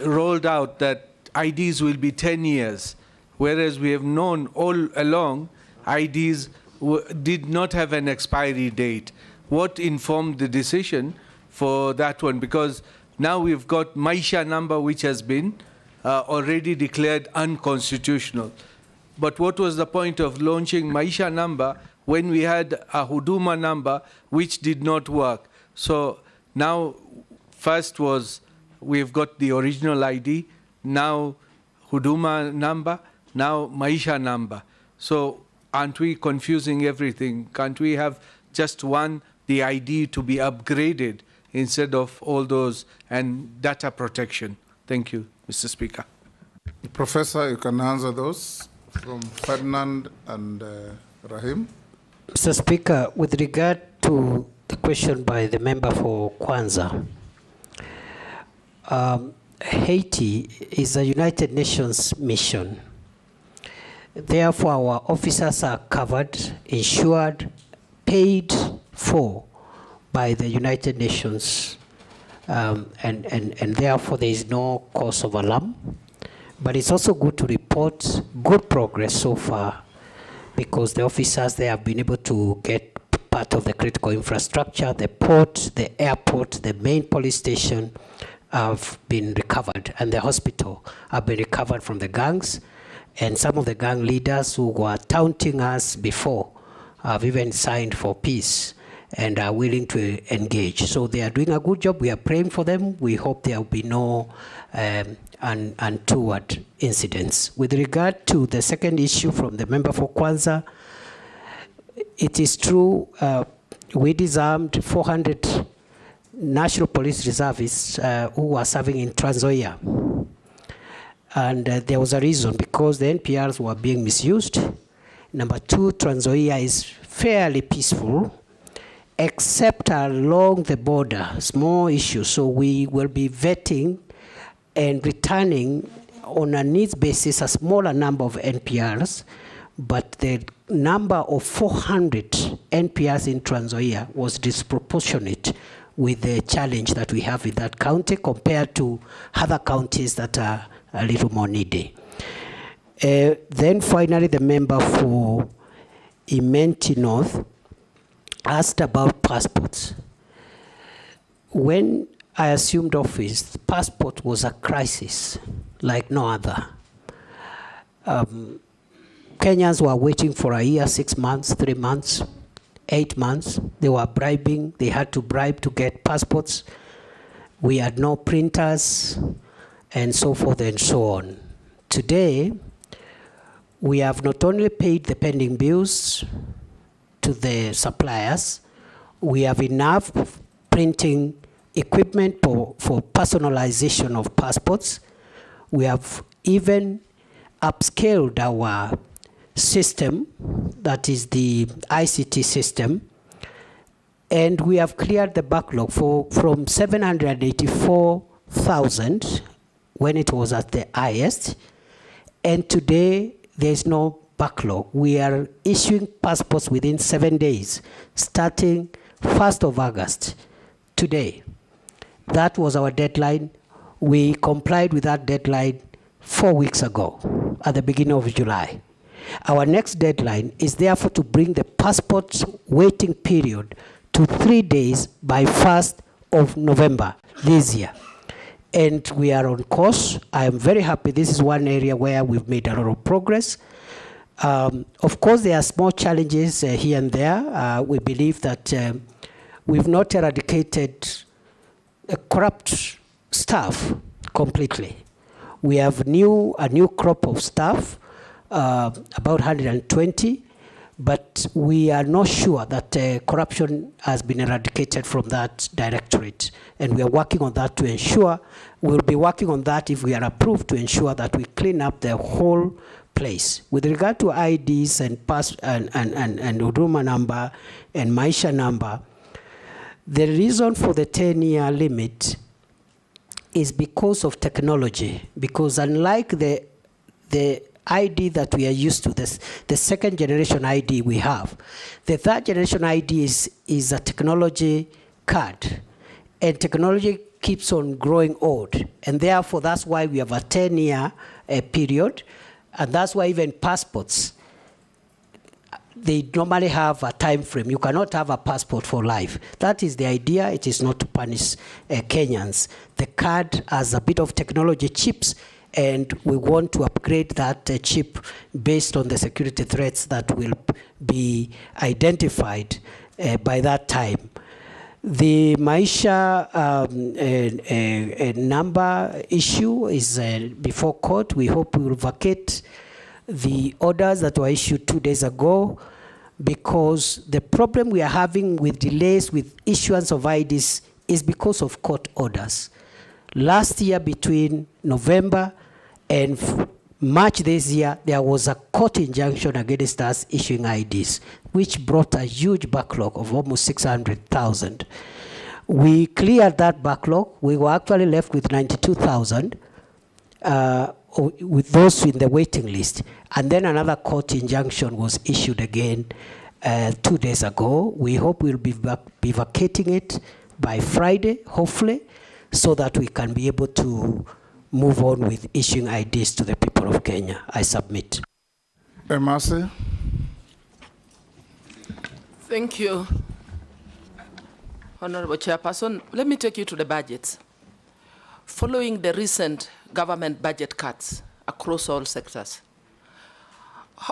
rolled out that IDs will be 10 years, whereas we have known all along IDs did not have an expiry date. What informed the decision for that one? Because now we've got Maisha number, which has been already declared unconstitutional. But what was the point of launching Maisha number when we had a Huduma number which did not work? So now, first was we've got the original ID, now Huduma number, now Maisha number. So aren't we confusing everything? Can't we have just one, the ID to be upgraded instead of all those, and data protection? Thank you, Mr. Speaker. Professor, you can answer those from Ferdinand and Rahim. Mr. Speaker, with regard to the question by the member for Kwanza, Haiti is a United Nations mission. Therefore, our officers are covered, insured, paid for by the United Nations, and therefore there is no cause of alarm. But it's also good to report good progress so far because the officers there have been able to get part of the critical infrastructure, the port, the airport, the main police station have been recovered, and the hospital have been recovered from the gangs. And some of the gang leaders who were taunting us before have even signed for peace and are willing to engage. So they are doing a good job. We are praying for them. We hope there will be no untoward incidents. With regard to the second issue from the member for Kwanza, it is true we disarmed 400 National Police Reservists who were serving in Trans Nzoia. And there was a reason, because the NPRs were being misused. Number two, Trans Nzoia is fairly peaceful, except along the border, small issues. So we will be vetting and returning on a needs basis a smaller number of NPRs, but the number of 400 NPRs in Trans Nzoia was disproportionate with the challenge that we have in that county compared to other counties that are a little more needy. Then finally, the member for Imenti North asked about passports. When I assumed office, passport was a crisis like no other. Kenyans were waiting for a year, 6 months, 3 months, 8 months. They were bribing. They had to bribe to get passports. We had no printers, and so forth and so on. Today, we have not only paid the pending bills to the suppliers, we have enough printing equipment for personalization of passports. We have even upscaled our system, that is the ICT system, and we have cleared the backlog from 784,000 when it was at the highest, and today there's no backlog. We are issuing passports within 7 days, starting 1st of August, today. That was our deadline. We complied with that deadline 4 weeks ago, at the beginning of July. Our next deadline is therefore to bring the passport waiting period to 3 days by 1st of November this year. And we are on course. I am very happy. This is one area where we've made a lot of progress. Of course, there are small challenges here and there. We believe that we've not eradicated corrupt staff completely. We have a new crop of staff, about 120, but we are not sure that corruption has been eradicated from that directorate. And we are working on that to ensure, we'll be working on that if we are approved, to ensure that we clean up the whole place. With regard to IDs and Huduma number and Maisha number, the reason for the 10-year limit is because of technology. Because unlike the ID that we are used to, the second generation ID we have, the third generation ID is a technology card. And technology keeps on growing old. And therefore, that's why we have a 10-year period. And that's why even passports, they normally have a time frame. You cannot have a passport for life. That is the idea. It is not to punish Kenyans. The card has a bit of technology chips, and we want to upgrade that chip based on the security threats that will be identified by that time. The Maisha number issue is before court. We hope we will vacate the orders that were issued 2 days ago, because the problem we are having with delays with issuance of IDs is because of court orders. Last year, between November and March this year, there was a court injunction against us issuing IDs, which brought a huge backlog of almost 600,000. We cleared that backlog. We were actually left with 92,000 with those in the waiting list. And then another court injunction was issued again 2 days ago. We hope we'll be vacating it by Friday, hopefully, so that we can be able to move on with issuing IDs to the people of Kenya. I submit. Emase? Thank you, Honorable Chairperson. Let me take you to the budgets. Following the recent government budget cuts across all sectors,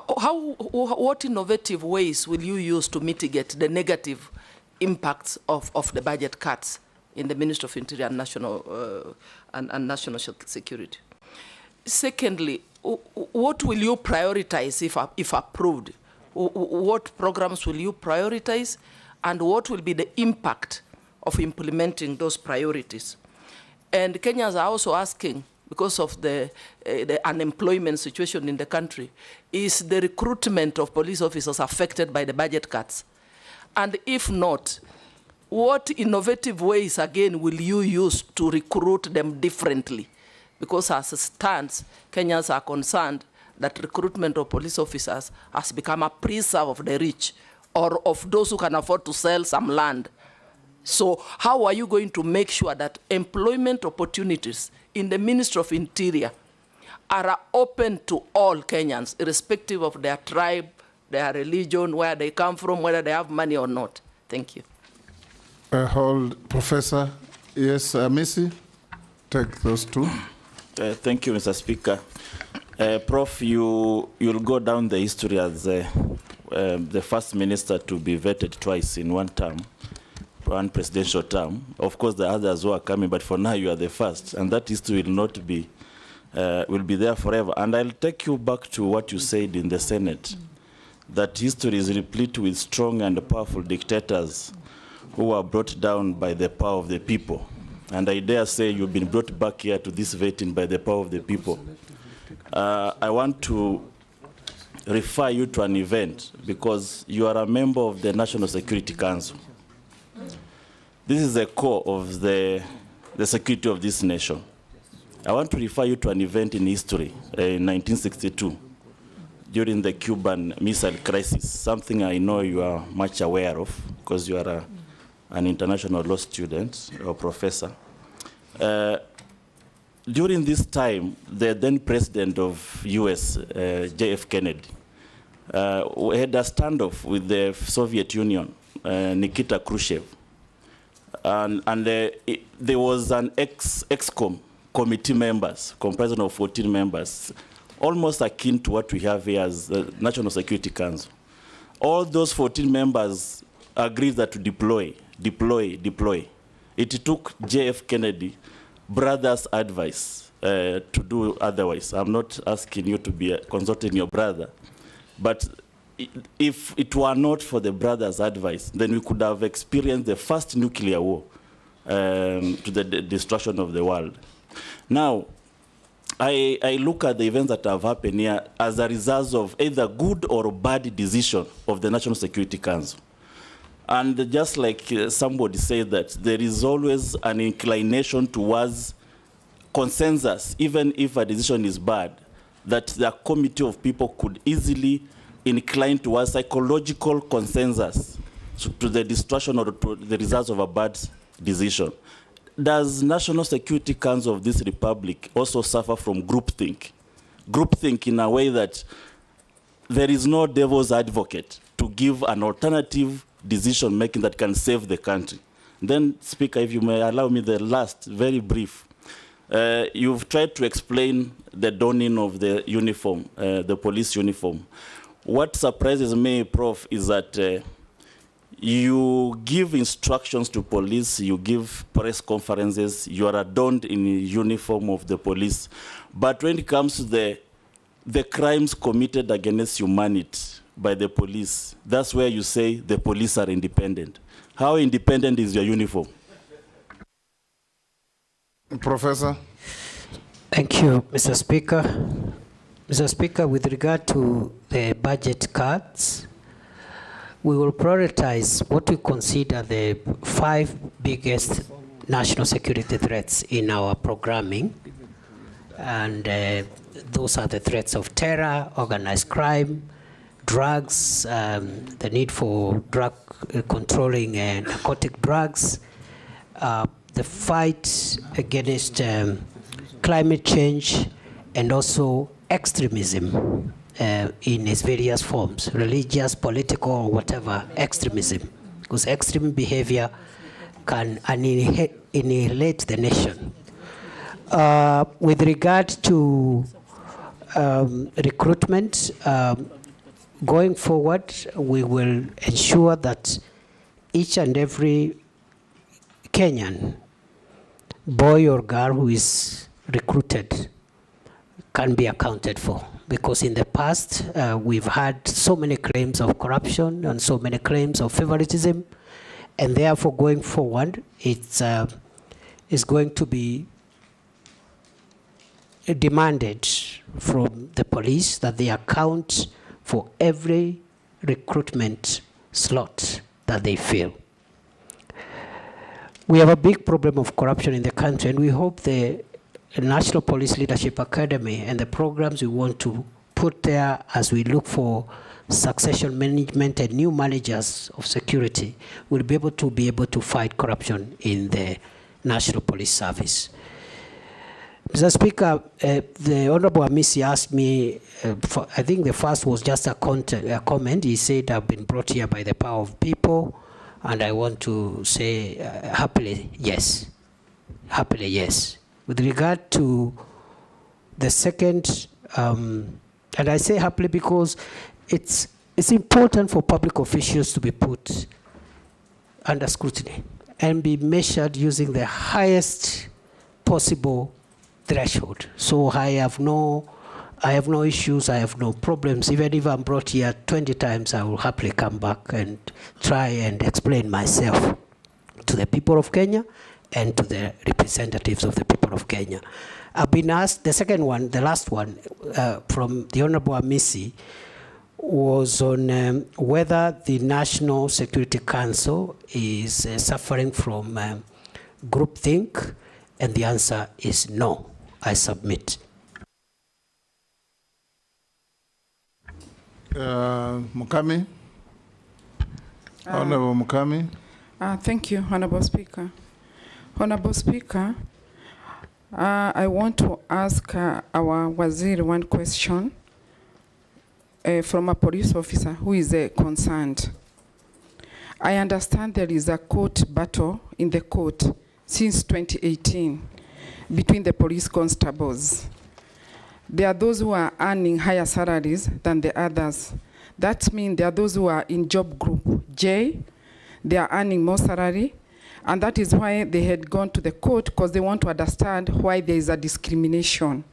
what innovative ways will you use to mitigate the negative impacts of the budget cuts in the Ministry of Interior and National Security? Secondly, what will you prioritize if approved? What programs will you prioritize, and what will be the impact of implementing those priorities? And Kenyans are also asking, because of the unemployment situation in the country, is the recruitment of police officers affected by the budget cuts? And if not, what innovative ways, again, will you use to recruit them differently? Because as it stands, Kenyans are concerned that recruitment of police officers has become a preserve of the rich or of those who can afford to sell some land. So how are you going to make sure that employment opportunities in the Ministry of Interior are open to all Kenyans, irrespective of their tribe, their religion, where they come from, whether they have money or not? Thank you. Hold, Professor. Yes, Missy, take those two. Thank you, Mr. Speaker. Prof, you'll go down the history as the first minister to be vetted twice in one term, one presidential term. Of course, the others who are coming, but for now you are the first, and that history will not be, will be there forever. And I'll take you back to what you said in the Senate, that history is replete with strong and powerful dictators who were brought down by the power of the people. And I dare say you've been brought back here to this vetting by the power of the people. I want to refer you to an event because you are a member of the National Security Council. This is the core of the security of this nation. I want to refer you to an event in history in 1962 during the Cuban Missile Crisis, something I know you are much aware of because you are an international law student or professor. During this time, the then president of US, J.F. Kennedy, had a standoff with the Soviet Union, Nikita Khrushchev. And there was an ex-com committee members, comprising of 14 members, almost akin to what we have here as the National Security Council. All those 14 members agreed that to deploy. It took J.F. Kennedy brother's advice to do otherwise. I'm not asking you to be consulting your brother, but if it were not for the brother's advice, then we could have experienced the first nuclear war to the destruction of the world. Now, I look at the events that have happened here as a result of either good or bad decision of the National Security Council. And just like somebody said that there is always an inclination towards consensus, even if a decision is bad, that the committee of people could easily incline towards psychological consensus to the destruction or to the results of a bad decision. Does National Security Council of this republic also suffer from groupthink? Groupthink in a way that there is no devil's advocate to give an alternative decision making that can save the country. Then, Speaker, if you may allow me the last, very brief. You've tried to explain the donning of the uniform, the police uniform. What surprises me, Prof, is that you give instructions to police, you give press conferences, you are adorned in the uniform of the police. But when it comes to the crimes committed against humanity by the police, that's where you say the police are independent. How independent is your uniform? Professor. Thank you, Mr. Speaker. Mr. Speaker, with regard to the budget cuts, we will prioritize what we consider the 5 biggest national security threats in our programming. And those are the threats of terror, organized crime, drugs, the need for drug controlling narcotic drugs, the fight against climate change, and also extremism. in its various forms, religious, political, or whatever, extremism, because extreme behavior can annihilate the nation. With regard to recruitment, going forward, we will ensure that each and every Kenyan, boy or girl who is recruited, can be accounted for. Because in the past, we've had so many claims of corruption and so many claims of favoritism, and therefore going forward, it's going to be demanded from the police that they account for every recruitment slot that they fill. We have a big problem of corruption in the country, and we hope the National Police Leadership Academy and the programs we want to put there as we look for succession management and new managers of security will be able to fight corruption in the National Police Service. Mr. Speaker, the Honorable Amisi asked me, I think the first was just a comment. He said, I've been brought here by the power of people, and I want to say happily, yes. Happily, yes. With regard to the second, and I say happily because it's important for public officials to be put under scrutiny and be measured using the highest possible threshold. So I have no issues, I have no problems. Even if I'm brought here 20 times, I will happily come back and try and explain myself to the people of Kenya and to the representatives of the people of Kenya. I've been asked, the second one, the last one, from the Honorable Amisi, was on whether the National Security Council is suffering from groupthink, and the answer is no. I submit. Mukami? Honorable Mukami? Thank you, Honorable Speaker. Honorable Speaker, I want to ask our Waziri one question from a police officer who is concerned. I understand there is a court battle in the court since 2018 between the police constables. There are those who are earning higher salaries than the others. That means there are those who are in job group J, they are earning more salary, and that is why they had gone to the court, because they want to understand why there is a discrimination.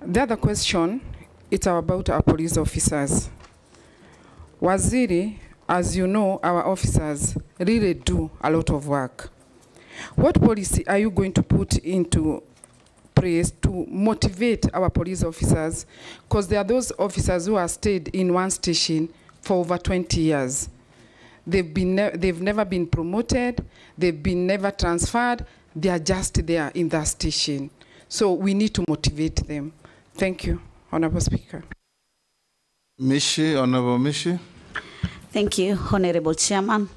The other question, it's about our police officers. Waziri, as you know, our officers really do a lot of work. What policy are you going to put into place to motivate our police officers? Because there are those officers who have stayed in one station for over 20 years. They've never been promoted, they've been never transferred, they are just there in that station. So we need to motivate them. Thank you, Honorable Speaker. Mishi, Honorable Mishi. Thank you, Honorable Chairman.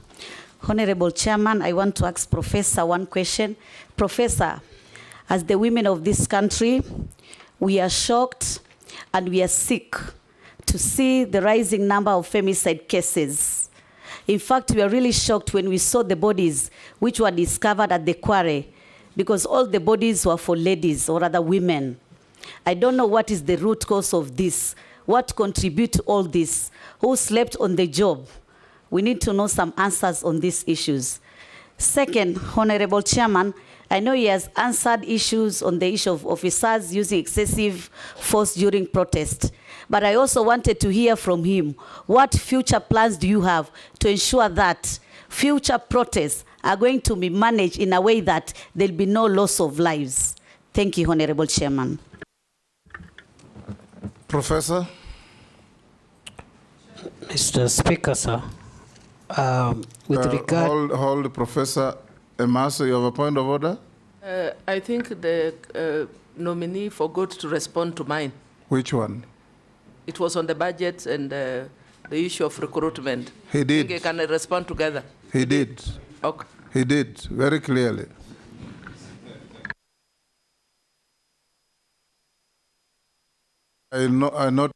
Honorable Chairman, I want to ask Professor one question. Professor, as the women of this country, we are shocked and we are sick to see the rising number of femicide cases. In fact, we are really shocked when we saw the bodies which were discovered at the quarry, because all the bodies were for ladies or other women. I don't know what is the root cause of this. What contribute to all this? Who slept on the job? We need to know some answers on these issues. Second, Honorable Chairman, I know he has answered issues on the issue of officers using excessive force during protest, but I also wanted to hear from him, what future plans do you have to ensure that future protests are going to be managed in a way that there'll be no loss of lives? Thank you, Honorable Chairman. Professor? Mr. Speaker, sir, with regard... Hold, Professor Emaso, you have a point of order? I think the nominee forgot to respond to mine. Which one? It was on the budget and the issue of recruitment. He did. I think I can respond together. He did. Okay. He did, very clearly. I note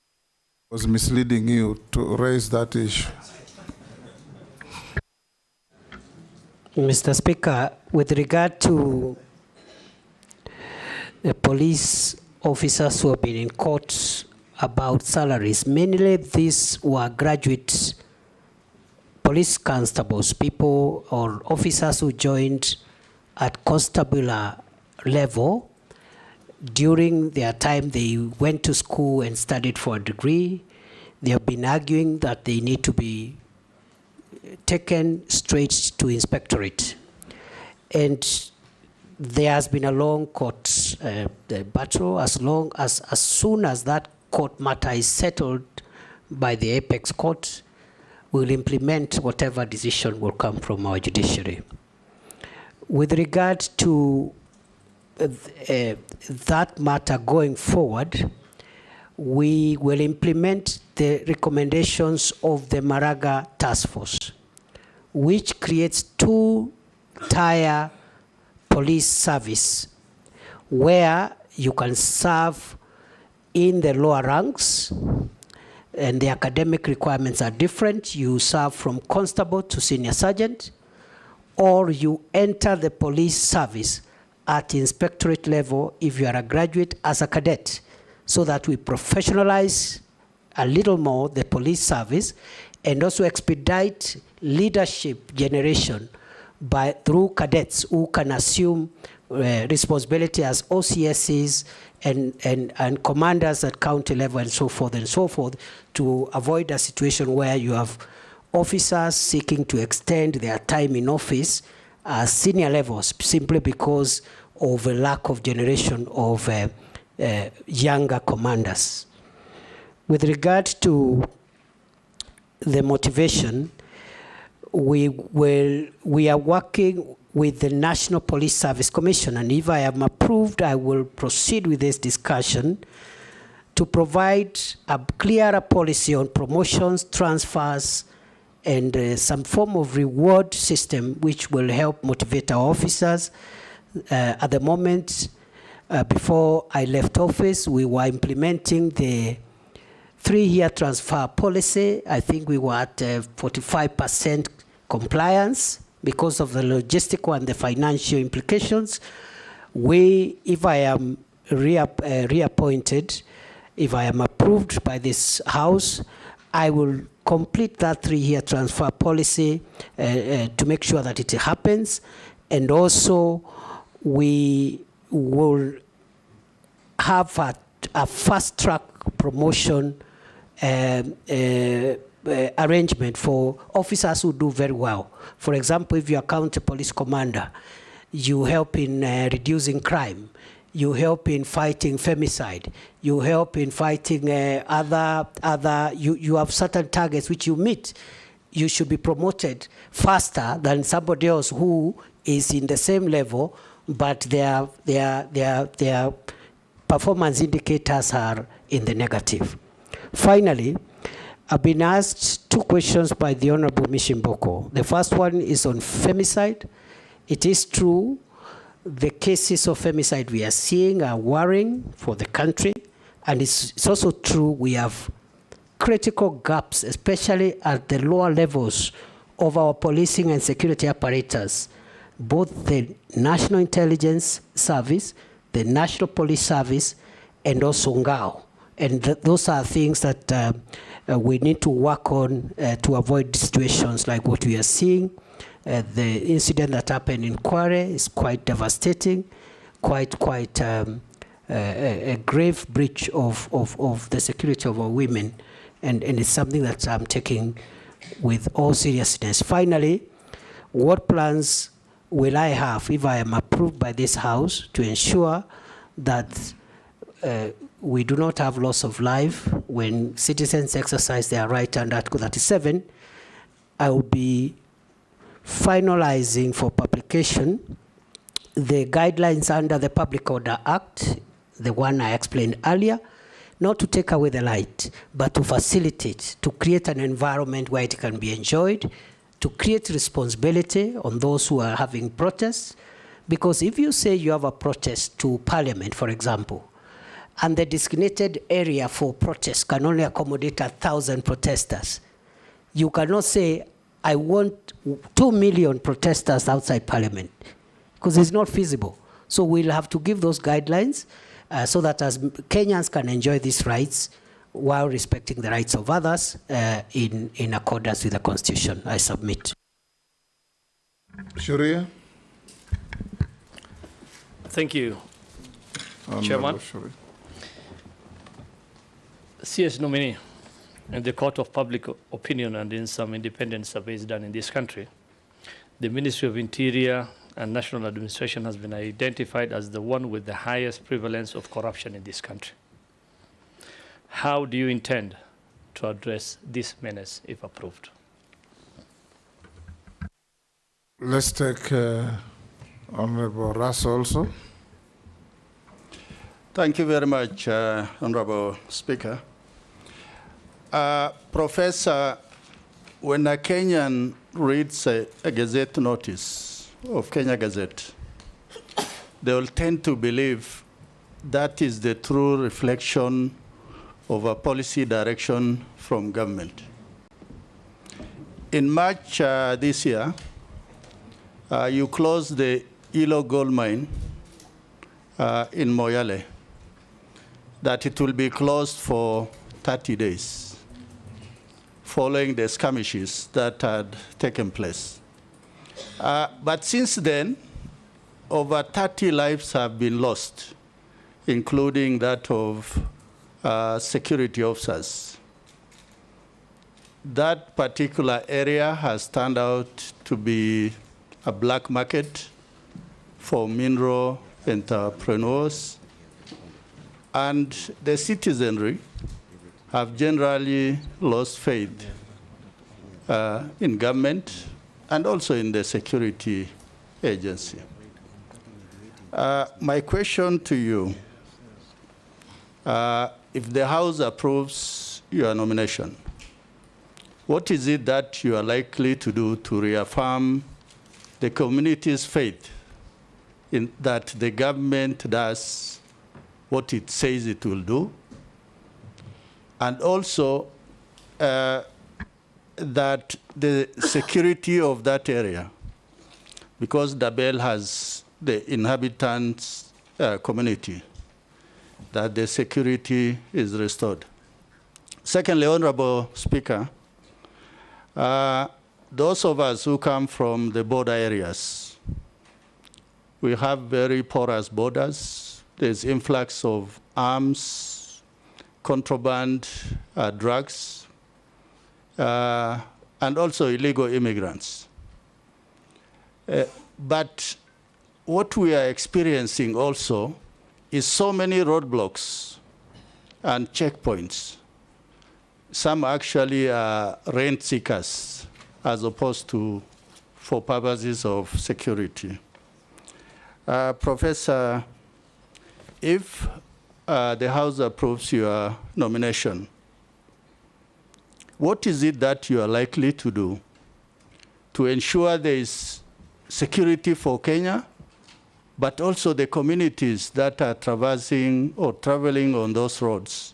Was misleading you to raise that issue. Mr. Speaker, with regard to the police officers who have been in court about salaries, mainly these were graduate police constables, people or officers who joined at constable level. During their time, they went to school and studied for a degree. They have been arguing that they need to be taken straight to inspectorate. And there has been a long court battle. As soon as that court matter is settled by the apex court, we'll implement whatever decision will come from our judiciary. With regard to that matter going forward, we will implement the recommendations of the Maraga Task Force, which creates two-tier police service where you can serve in the lower ranks, and the academic requirements are different. You serve from constable to senior sergeant, or you enter the police service at inspectorate level if you are a graduate as a cadet, so that we professionalize a little more the police service and also expedite leadership generation through cadets who can assume responsibility as OCSs and commanders at county level and so forth, to avoid a situation where you have officers seeking to extend their time in office at senior levels simply because of a lack of generation of younger commanders. With regard to the motivation, we are working with the National Police Service Commission, and if I am approved, I will proceed with this discussion to provide a clearer policy on promotions, transfers, and some form of reward system which will help motivate our officers. At the moment, before I left office, we were implementing the 3-year transfer policy. I think we were at 45% compliance because of the logistical and the financial implications. If I am reappointed, if I am approved by this House, I will complete that 3-year transfer policy to make sure that it happens. And also, we will have a fast-track promotion arrangement for officers who do very well. For example, if you are county police commander, you help in reducing crime, you help in fighting femicide, you help in fighting you have certain targets which you meet. You should be promoted faster than somebody else who is in the same level, but their performance indicators are in the negative. Finally, I've been asked 2 questions by the Honorable Mishimboko. The first one is on femicide. It is true, the cases of femicide we are seeing are worrying for the country, and it's also true we have critical gaps, especially at the lower levels of our policing and security apparatus, both the National Intelligence Service, the National Police Service, and also Ngao. And those are things that we need to work on to avoid situations like what we are seeing. The incident that happened in Kware is quite devastating, quite a grave breach of the security of our women, and it's something that I'm taking with all seriousness. Finally, what plans will I have if I am approved by this House to ensure that we do not have loss of life when citizens exercise their right under Article 37? I will be finalizing for publication the guidelines under the Public Order Act, the one I explained earlier, not to take away the light, but to facilitate, to create an environment where it can be enjoyed, to create responsibility on those who are having protests. Because if you say you have a protest to Parliament, for example, and the designated area for protest can only accommodate 1,000 protesters. You cannot say, I want 2 million protesters outside Parliament, because it's not feasible. So we'll have to give those guidelines so that as Kenyans can enjoy these rights while respecting the rights of others in accordance with the Constitution. I submit. Sharia. Thank you, Chairman. CS nominee, in the court of public opinion and in some independent surveys done in this country, the Ministry of Interior and National Administration has been identified as the one with the highest prevalence of corruption in this country. How do you intend to address this menace if approved? Let's take Honorable Russ also. Thank you very much, Honorable Speaker. Professor, when a Kenyan reads a Gazette notice of Kenya Gazette, they will tend to believe that is the true reflection of a policy direction from government. In March this year, you closed the Ilo gold mine in Moyale, that it will be closed for 30 days following the skirmishes that had taken place. But since then, over 30 lives have been lost, including that of security officers. That particular area has turned out to be a black market for mineral entrepreneurs, and the citizenry have generally lost faith in government and also in the security agency. My question to you, if the House approves your nomination, what is it that you are likely to do to reaffirm the community's faith in that the government does what it says it will do, and also that the security of that area, because Dabel has the inhabitants community, that the security is restored. Secondly, Honorable Speaker, those of us who come from the border areas, we have very porous borders. There's influx of arms, contraband, drugs, and also illegal immigrants. But what we are experiencing also is so many roadblocks and checkpoints. Some actually are rent seekers as opposed to for purposes of security. Professor, if the House approves your nomination, what is it that you are likely to do to ensure there is security for Kenya, but also the communities that are traversing or traveling on those roads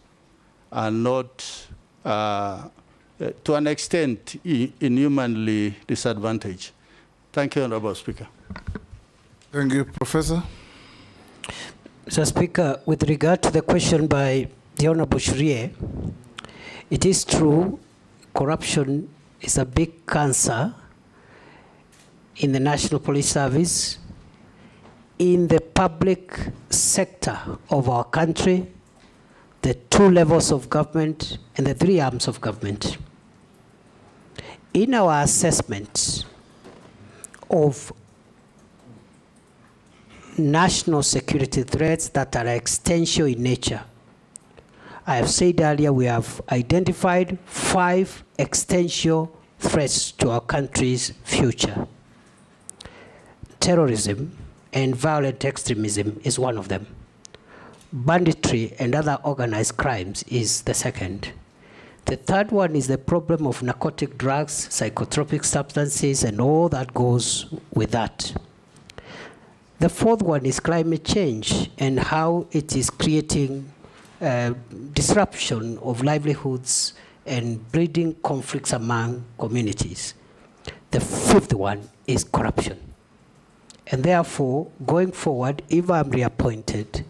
are not, to an extent, inhumanly disadvantaged? Thank you, Honorable Speaker. Thank you, Professor. Mr. Speaker, with regard to the question by the Honorable Shrie, it is true corruption is a big cancer in the National Police Service, in the public sector of our country, the 2 levels of government, and the 3 arms of government. In our assessment of national security threats that are existential in nature, I have said earlier we have identified 5 existential threats to our country's future. Terrorism and violent extremism is one of them. Banditry and other organized crimes is the second. The third one is the problem of narcotic drugs, psychotropic substances, and all that goes with that. The fourth one is climate change and how it is creating disruption of livelihoods and breeding conflicts among communities. The fifth one is corruption. And therefore, going forward, if I'm reappointed,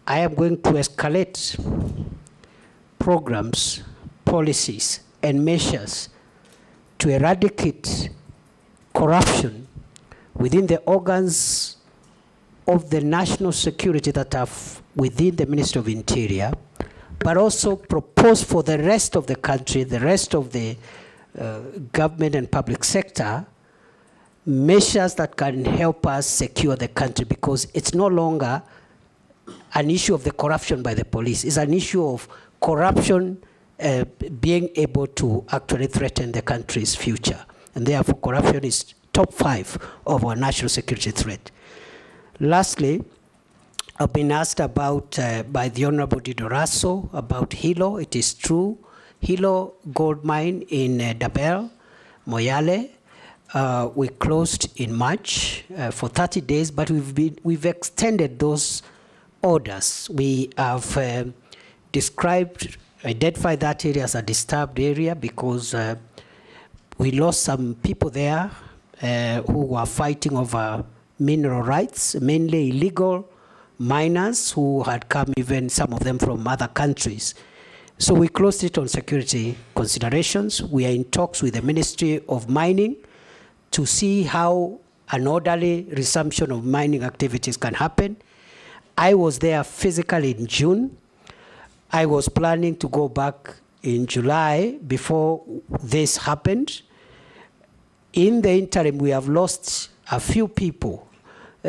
I am going to escalate programs, policies, and measures to eradicate corruption within the organs of the national security that are within the Ministry of Interior, but also propose for the rest of the country, the rest of the government and public sector, measures that can help us secure the country, because it's no longer an issue of the corruption by the police. It's an issue of corruption being able to actually threaten the country's future. And therefore, corruption is top 5 of our national security threat. Lastly, I've been asked about, by the Honorable Didoraso, about Hilo. It is true. Hilo gold mine in Dabel, Moyale, we closed in March for 30 days, but we've extended those orders. We have identified that area as a disturbed area because we lost some people there who were fighting over mineral rights, mainly illegal miners who had come, even some of them from other countries. So we closed it on security considerations. We are in talks with the Ministry of Mining to see how an orderly resumption of mining activities can happen. I was there physically in June. I was planning to go back in July before this happened. In the interim, we have lost a few people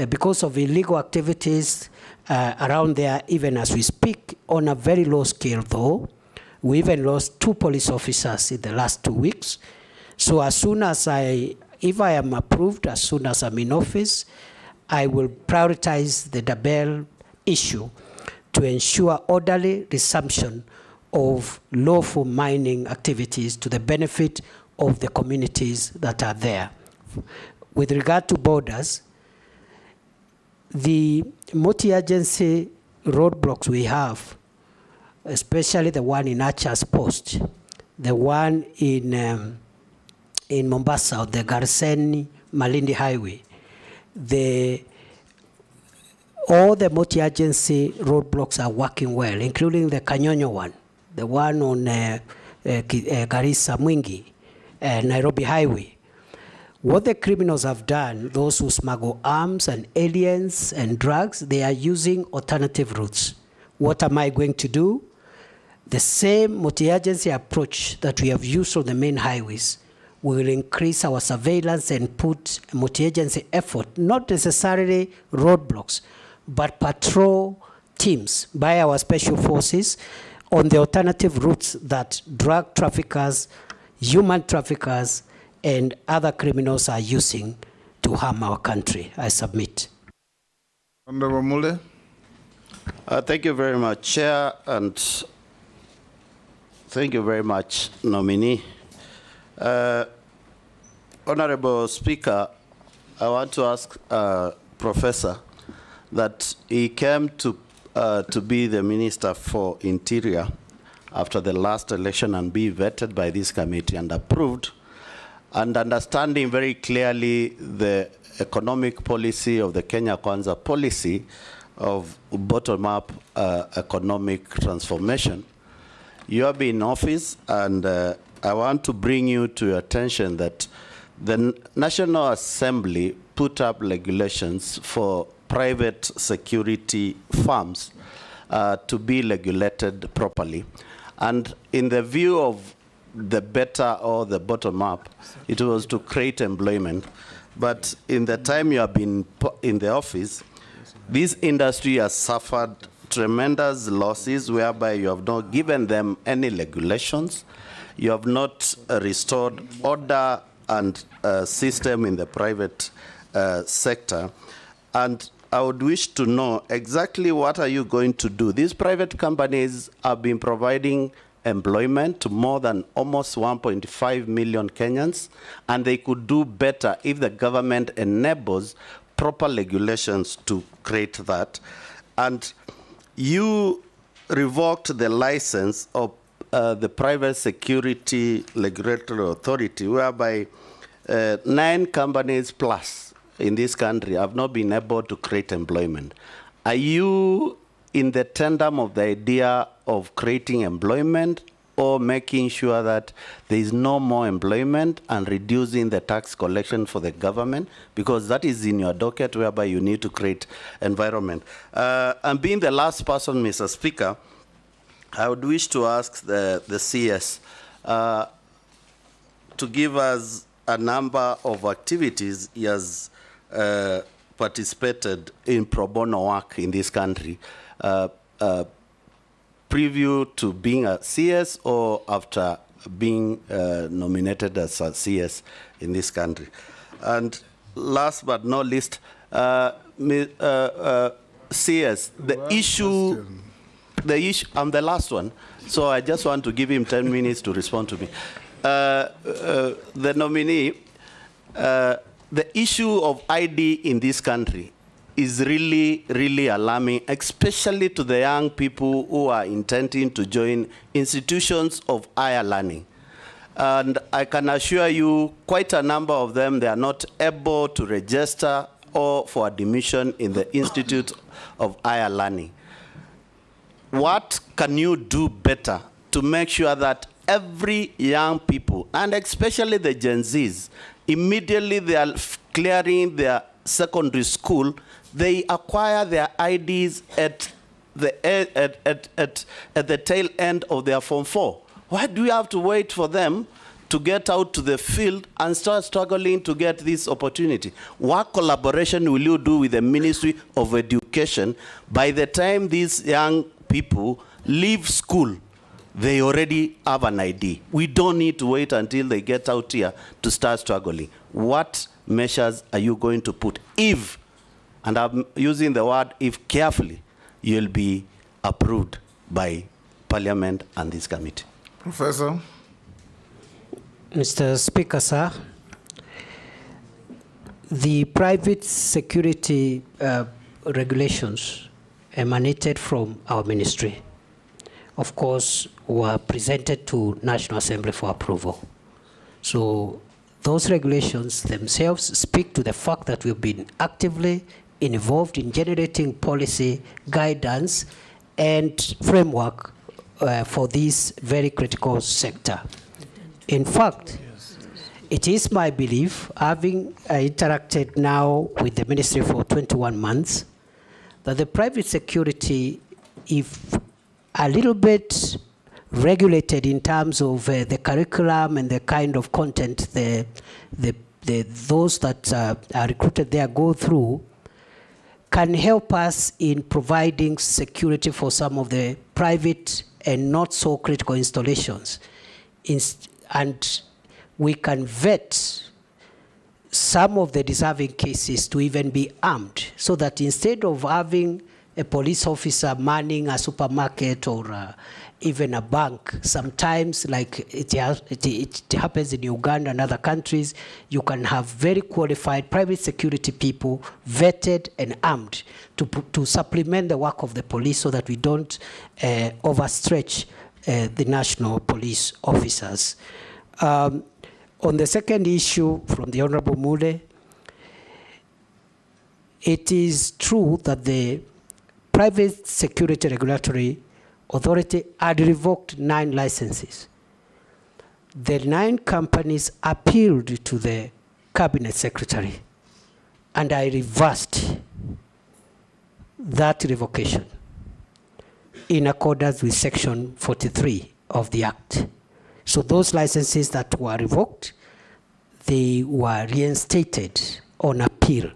because of illegal activities around there, even as we speak, on a very low scale though. We even lost 2 police officers in the last 2 weeks. So as soon as if I am approved, as soon as I'm in office, I will prioritize the Dabel issue to ensure orderly resumption of lawful mining activities to the benefit of the communities that are there. With regard to borders, the multi-agency roadblocks we have, especially the one in Archer's Post, the one in Mombasa, on the Garsen-Malindi Highway, all the multi-agency roadblocks are working well, including the Kanyonyo one, the one on Garissa Mwingi, Nairobi Highway. What the criminals have done, those who smuggle arms and aliens and drugs, they are using alternative routes. What am I going to do? The same multi-agency approach that we have used on the main highways. We will increase our surveillance and put multi-agency effort, not necessarily roadblocks, but patrol teams by our special forces on the alternative routes that drug traffickers, human traffickers, and other criminals are using to harm our country. I submit. Honorable Mule. Thank you very much, Chair, and thank you very much, nominee. Honorable Speaker, I want to ask Professor that he came to be the Minister for Interior after the last election and be vetted by this committee and approved, and understanding very clearly the economic policy of the Kenya Kwanza policy of bottom-up economic transformation. You have been in office, and I want to bring you to your attention that the National Assembly put up regulations for private security firms to be regulated properly. And in the view of the better or the bottom-up, it was to create employment. But in the time you have been in the office, this industry has suffered tremendous losses whereby you have not given them any regulations. You have not restored order and system in the private sector. And I would wish to know exactly what are you going to do. These private companies have been providing employment to more than almost 1.5 million Kenyans, and they could do better if the government enables proper regulations to create that. And you revoked the license of the Private Security Regulatory Authority, whereby 9 companies plus in this country have not been able to create employment. Are you in the tandem of the idea of creating employment, or making sure that there is no more employment and reducing the tax collection for the government? Because that is in your docket, whereby you need to create environment. And being the last person, Mr. Speaker, I would wish to ask the CS to give us a number of activities he has participated in pro bono work in this country, preview to being a CS or after being nominated as a CS in this country. And last but not least, CS, the issue, I'm the last one, so I just want to give him 10 minutes to respond to me. The nominee, the issue of ID in this country is really, really alarming, especially to the young people who are intending to join institutions of higher learning. And I can assure you, quite a number of them, they are not able to register or for admission in the Institute of Higher Learning. What can you do better to make sure that every young people, and especially the Gen Zs, immediately they are clearing their secondary school, they acquire their IDs at the tail end of their Form 4. Why do we have to wait for them to get out to the field and start struggling to get this opportunity? What collaboration will you do with the Ministry of Education? By the time these young people leave school, they already have an ID. We don't need to wait until they get out here to start struggling. What measures are you going to put if, and I'm using the word if carefully, you'll be approved by Parliament and this committee? Professor. Mr. Speaker, sir, the private security regulations emanated from our ministry, of course, were presented to National Assembly for approval. So those regulations themselves speak to the fact that we've been actively involved in generating policy, guidance, and framework for this very critical sector. In fact, it is my belief, having interacted now with the ministry for 21 months, that the private security, if a little bit regulated in terms of the curriculum and the kind of content those that are recruited there go through, can help us in providing security for some of the private and not so critical installations. And we can vet some of the deserving cases to even be armed, so that instead of having a police officer manning a supermarket or even a bank, sometimes like it happens in Uganda and other countries, you can have very qualified private security people, vetted and armed to supplement the work of the police, so that we don't overstretch the national police officers. On the second issue from the Honorable Mule, it is true that the Private Security Regulatory Authority had revoked 9 licenses. The 9 companies appealed to the Cabinet Secretary, and I reversed that revocation in accordance with Section 43 of the Act. So those licenses that were revoked, they were reinstated on appeal.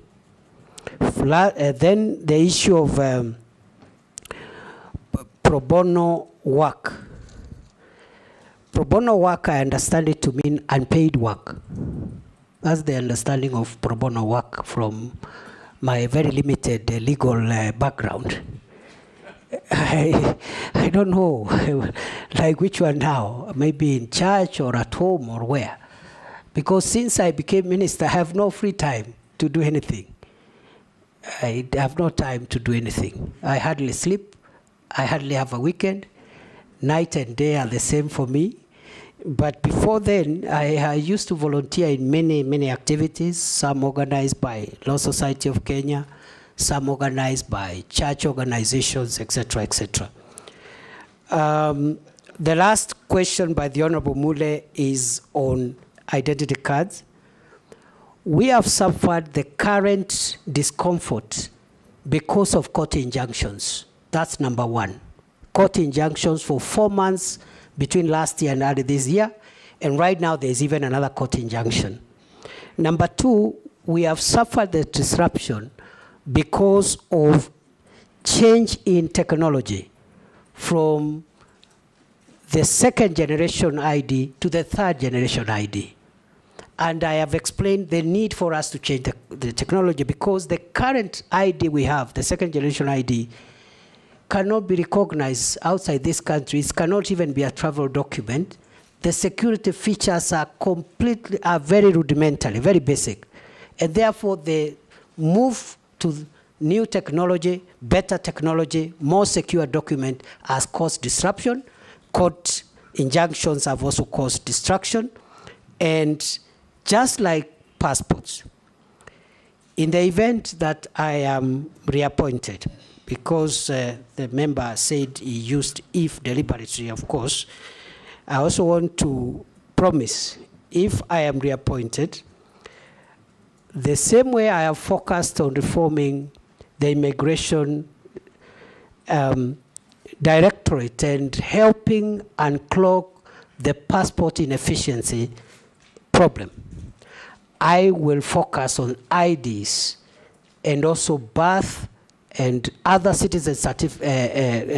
Then the issue of pro bono work. Pro bono work, I understand it to mean unpaid work. That's the understanding of pro bono work from my very limited legal background. I don't know, like which one now, maybe in church or at home or where. Because since I became minister, I have no free time to do anything. I have no time to do anything. I hardly sleep. I hardly have a weekend. Night and day are the same for me. But before then, I used to volunteer in many, many activities, some organized by Law Society of Kenya, some organized by church organizations, etc., etc. The last question by the Honorable Mule is on identity cards. We have suffered the current discomfort because of court injunctions. That's number one. Court injunctions for 4 months between last year and early this year, and right now there's even another court injunction. Number two, we have suffered the disruption because of change in technology from the second generation ID to the third generation ID. And I have explained the need for us to change the technology, because the current ID we have, the second generation ID, cannot be recognized outside this country. It cannot even be a travel document. The security features are very rudimentary, very basic. And therefore, the move to new technology, better technology, more secure document has caused disruption. Court injunctions have also caused distraction. And just like passports, in the event that I am reappointed, because the member said he used if deliberately, of course, I also want to promise, if I am reappointed, the same way I have focused on reforming the immigration directorate and helping unclog the passport inefficiency problem, I will focus on IDs and also birth and other citizen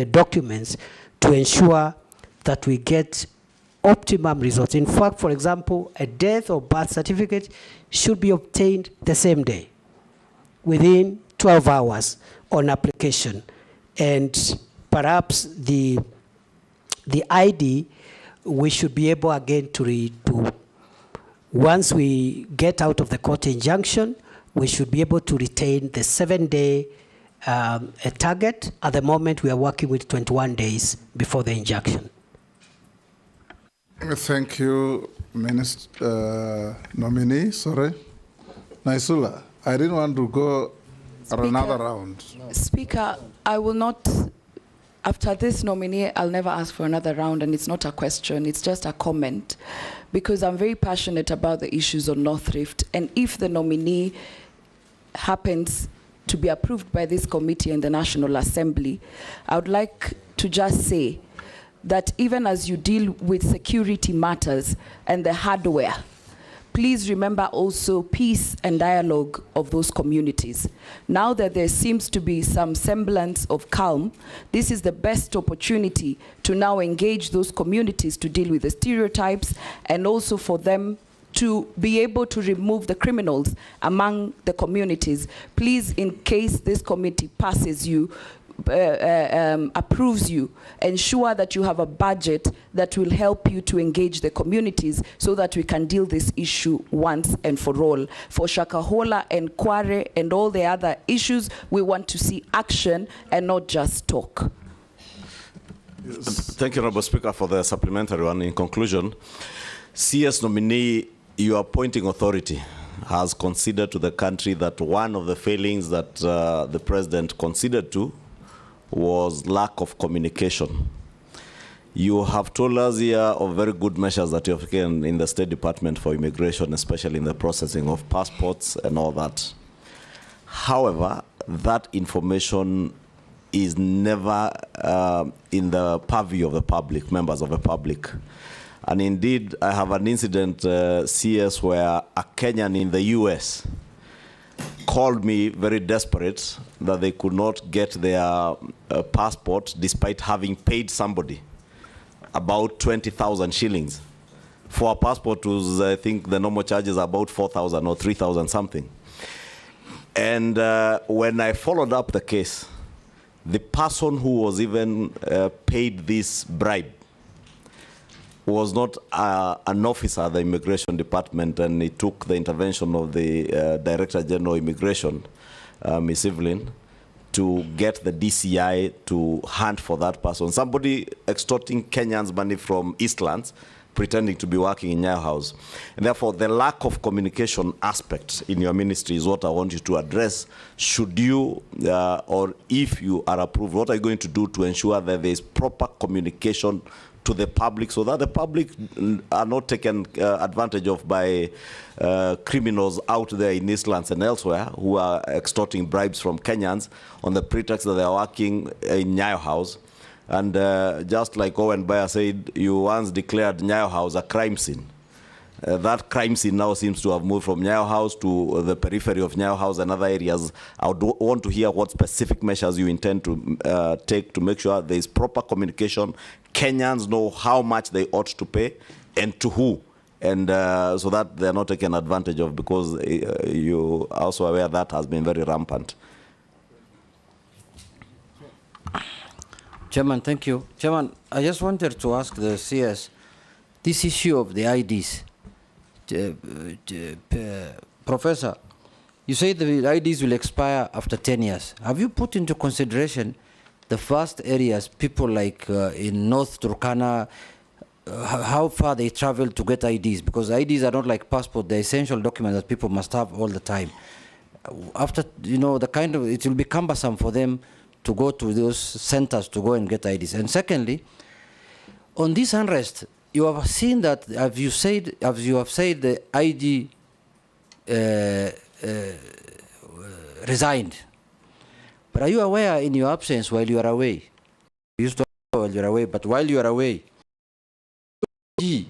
documents to ensure that we get optimum results. In fact, for example, a death or birth certificate should be obtained the same day, within 12 hours on application. And perhaps the ID, we should be able again to once we get out of the court injunction, we should be able to retain the 7-day target. At the moment, we are working with 21 days before the injunction. Thank you, Minister nominee. Sorry, Naisula. I didn't want to go another round. Speaker, I will not. After this nominee, I'll never ask for another round, and it's not a question, it's just a comment, because I'm very passionate about the issues on North Rift, and if the nominee happens to be approved by this committee and the National Assembly, I would like to just say that even as you deal with security matters and the hardware, please remember also peace and dialogue of those communities. Now that there seems to be some semblance of calm, this is the best opportunity to now engage those communities to deal with the stereotypes, and also for them to be able to remove the criminals among the communities. Please, in case this committee passes you, approves you, ensure that you have a budget that will help you to engage the communities so that we can deal this issue once and for all. For Shakahola and Kware and all the other issues, we want to see action and not just talk. Yes. Thank you, Honourable Speaker, for the supplementary one. In conclusion, CS nominee, your appointing authority has considered to the country that one of the failings that the President considered to was lack of communication. You have told us here of very good measures that you have taken in the State Department for Immigration, especially in the processing of passports and all that. However, that information is never in the purview of the public, members of the public. And indeed, I have an incident, CS, where a Kenyan in the US called me very desperate that they could not get their passport despite having paid somebody about 20,000 shillings. For a passport, was, I think the normal charges are about 4,000 or 3,000 something. And when I followed up the case, the person who was even paid this bribe was not an officer at the Immigration Department, and it took the intervention of the Director General of Immigration, Ms. Evelyn, to get the DCI to hunt for that person. Somebody extorting Kenyans' money from Eastlands, pretending to be working in Nyayo House. And therefore, the lack of communication aspect in your ministry is what I want you to address. Should you, or if you are approved, what are you going to do to ensure that there is proper communication to the public so that the public are not taken advantage of by criminals out there in Eastlands and elsewhere who are extorting bribes from Kenyans on the pretext that they are working in Nyayo House? And just like Owen Bayer said, you once declared Nyayo House a crime scene. That crime scene now seems to have moved from Nyayo House to the periphery of Nyayo House and other areas. I would want to hear what specific measures you intend to take to make sure there is proper communication. Kenyans know how much they ought to pay and to who, and so that they're not taken advantage of, because you are also aware that has been very rampant. Chairman, thank you. Chairman, I just wanted to ask the CS, this issue of the IDs. Professor, you say the IDs will expire after 10 years. Have you put into consideration the vast areas, people like in North Turkana, how far they travel to get IDs? Because IDs are not like passport, they're essential documents that people must have all the time. After, you know, it will be cumbersome for them to go to those centers to go and get IDs. And secondly, on this unrest, you have seen that, as you have said, the ID resigned. But are you aware in your absence while you are away? You used to while you are away, but while you are away, ID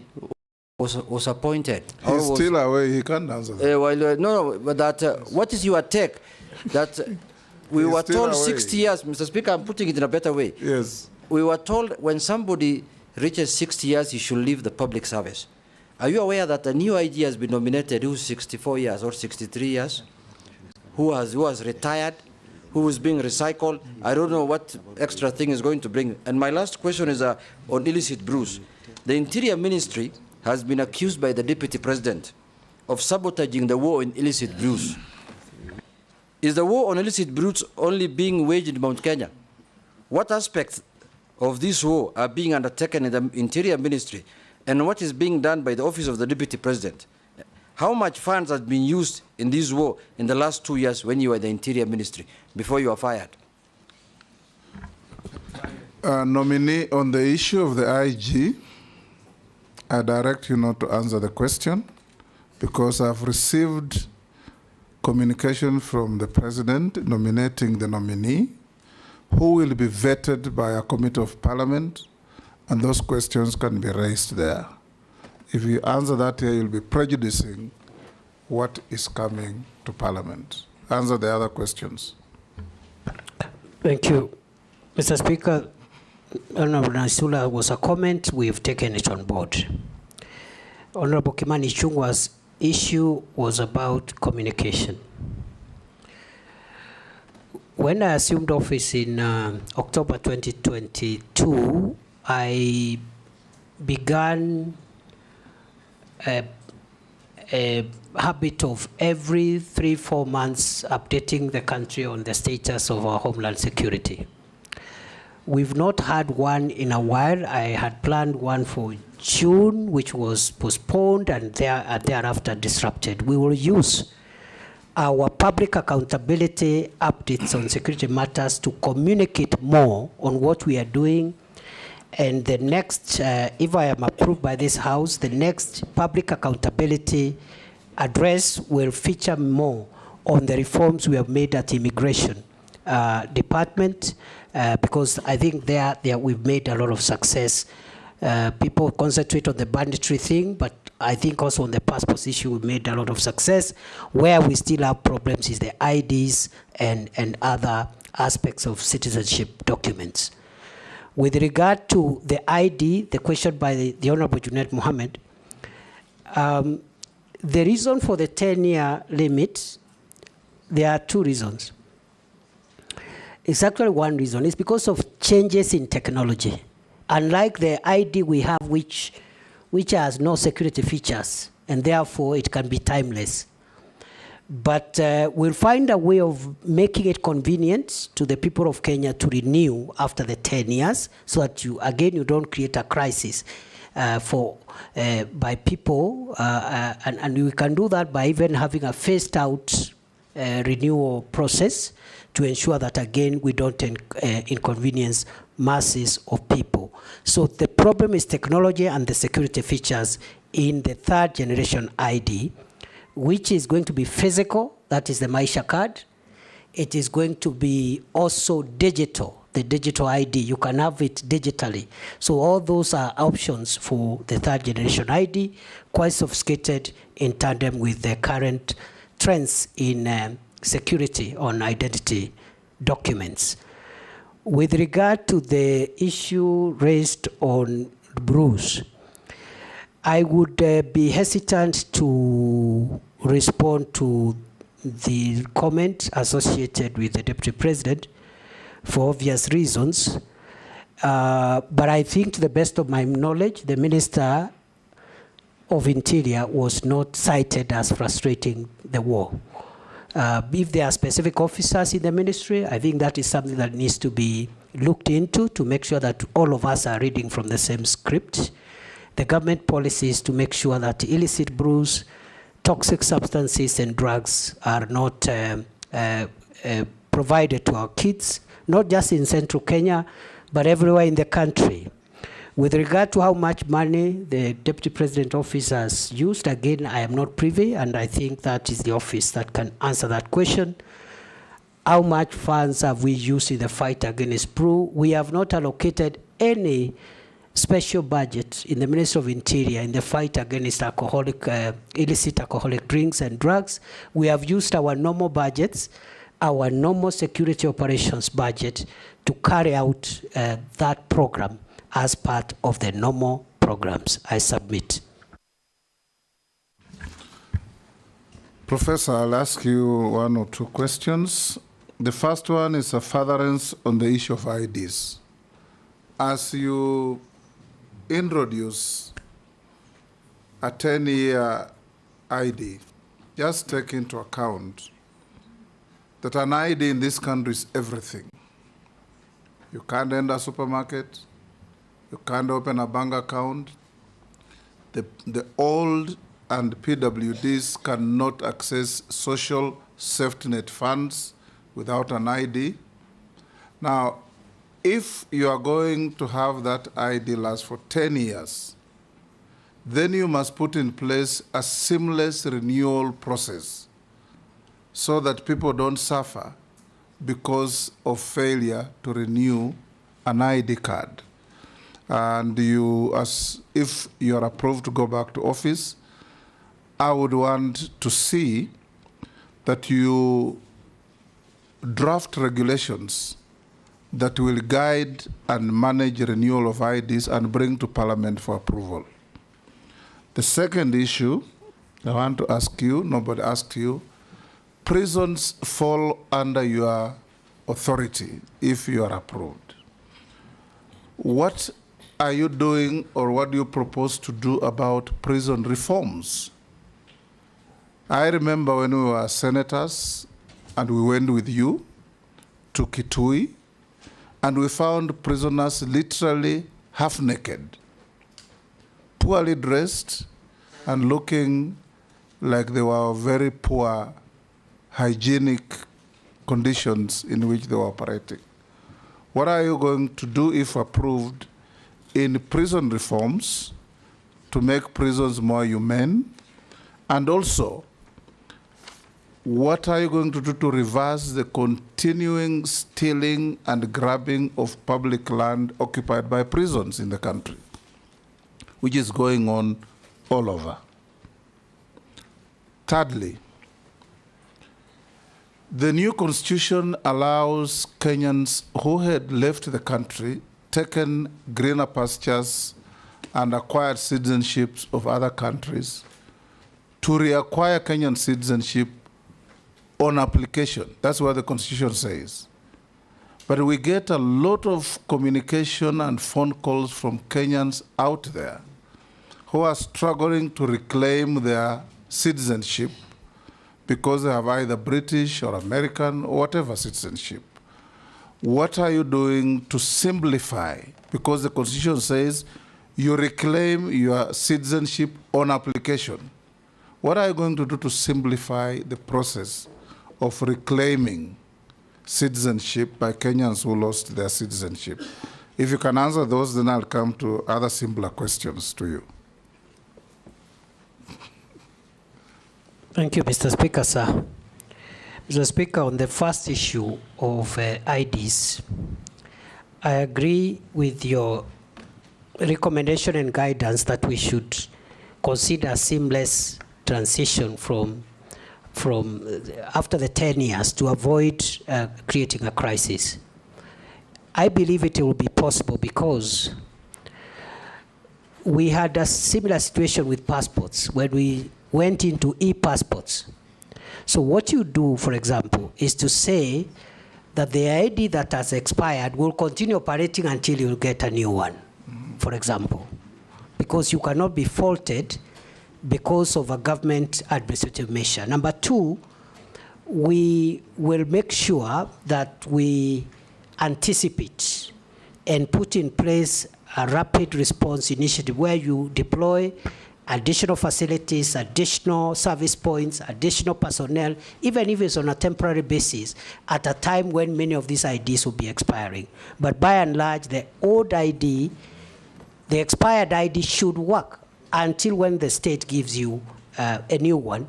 was appointed. He's still away, he can't answer that. No, but that, what is your take? That we were told 60 years, Mr. Speaker, I'm putting it in a better way. Yes. We were told when somebody reaches 60 years, he should leave the public service. Are you aware that a new ID has been nominated who's 64 years or 63 years, who has retired, who is being recycled? I don't know what extra thing is going to bring. And my last question is on illicit brews. The Interior Ministry has been accused by the Deputy President of sabotaging the war in illicit brews. Is the war on illicit brews only being waged in Mount Kenya? What aspects of this war are being undertaken in the Interior Ministry, and what is being done by the Office of the Deputy President? How much funds have been used in this war in the last 2 years when you were the Interior Ministry, before you were fired? Nominee, on the issue of the IG, I direct you not to answer the question, because I've received communication from the President nominating the nominee, who will be vetted by a committee of parliament, and those questions can be raised there. If you answer that here, you'll be prejudicing what is coming to parliament. Answer the other questions. Thank you. Mr. Speaker, Honorable Nasula was a comment, we've taken it on board. Honorable Kimani Ichung'wah's issue was about communication. When I assumed office in October 2022, I began a habit of every 3-4 months updating the country on the status of our homeland security. We've not had one in a while. I had planned one for June, which was postponed and thereafter disrupted. We will use our public accountability updates on security matters to communicate more on what we are doing. And the next, if I am approved by this House, the next public accountability address will feature more on the reforms we have made at Immigration Department, because I think there we've made a lot of success. People concentrate on the banditry thing, but I think also on the passport issue we've made a lot of success. Where we still have problems is the IDs and other aspects of citizenship documents. With regard to the ID, the question by the Honorable Junaid Mohammed, the reason for the 10-year limit, there are two reasons. It's actually one reason. It's because of changes in technology. Unlike the ID we have, which has no security features, and therefore it can be timeless. But we'll find a way of making it convenient to the people of Kenya to renew after the 10 years, so that you don't create a crisis by people, and we can do that by even having a phased out renewal process to ensure that, again, we don't inconvenience masses of people. So the problem is technology and the security features in the third generation ID, which is going to be physical, that is the Maisha card. It is going to be also digital, the digital ID. You can have it digitally. So all those are options for the third generation ID, quite sophisticated in tandem with the current trends in security on identity documents. With regard to the issue raised on Bruce, I would be hesitant to respond to the comment associated with the Deputy President for obvious reasons. But I think, to the best of my knowledge, the Minister of Interior was not cited as frustrating the war. If there are specific officers in the ministry, I think that is something that needs to be looked into to make sure that all of us are reading from the same script. The government policy is to make sure that illicit brews, toxic substances and drugs are not provided to our kids, not just in central Kenya, but everywhere in the country. With regard to how much money the Deputy President office has used, again, I am not privy, and I think that is the office that can answer that question. How much funds have we used in the fight against brew? We have not allocated any special budget in the Ministry of Interior in the fight against illicit alcoholic drinks and drugs. We have used our normal budgets, our normal security operations budget, to carry out that program as part of the normal programs. I submit. Professor, I'll ask you one or two questions. The first one is a furtherance on the issue of IDs. As you introduce a 10-year ID, just take into account that an ID in this country is everything. You can't enter a supermarket, you can't open a bank account. The old and PWDs cannot access social safety net funds without an ID. Now, if you are going to have that ID last for 10 years, then you must put in place a seamless renewal process so that people don't suffer because of failure to renew an ID card. And if you are approved to go back to office, I would want to see that you draft regulations that will guide and manage renewal of IDs and bring to Parliament for approval. The second issue I want to ask you, nobody asked you, prisons fall under your authority if you are approved. What are you doing, or what do you propose to do about prison reforms? I remember when we were senators and we went with you to Kithure, and we found prisoners literally half naked, poorly dressed, and looking like they were very poor hygienic conditions in which they were operating. What are you going to do, if approved, in prison reforms to make prisons more humane? And also, what are you going to do to reverse the continuing stealing and grabbing of public land occupied by prisons in the country, which is going on all over? Thirdly, the new constitution allows Kenyans who had left the country, taken greener pastures, and acquired citizenships of other countries to reacquire Kenyan citizenship on application. That's what the Constitution says. But we get a lot of communication and phone calls from Kenyans out there who are struggling to reclaim their citizenship because they have either British or American or whatever citizenship. What are you doing to simplify? Because the Constitution says you reclaim your citizenship on application. What are you going to do to simplify the process of reclaiming citizenship by Kenyans who lost their citizenship? If you can answer those, then I'll come to other simpler questions to you. Thank you, Mr. Speaker, sir. Mr. Speaker, on the first issue of IDs, I agree with your recommendation and guidance that we should consider seamless transition from after the 10 years to avoid creating a crisis. I believe it will be possible because we had a similar situation with passports when we went into e-passports. So what you do, for example, is to say that the ID that has expired will continue operating until you get a new one, for example, because you cannot be faulted because of a government administrative measure. Number two, we will make sure that we anticipate and put in place a rapid response initiative where you deploy additional facilities, additional service points, additional personnel, even if it's on a temporary basis, at a time when many of these IDs will be expiring. But by and large, the old ID, the expired ID should work until when the state gives you a new one,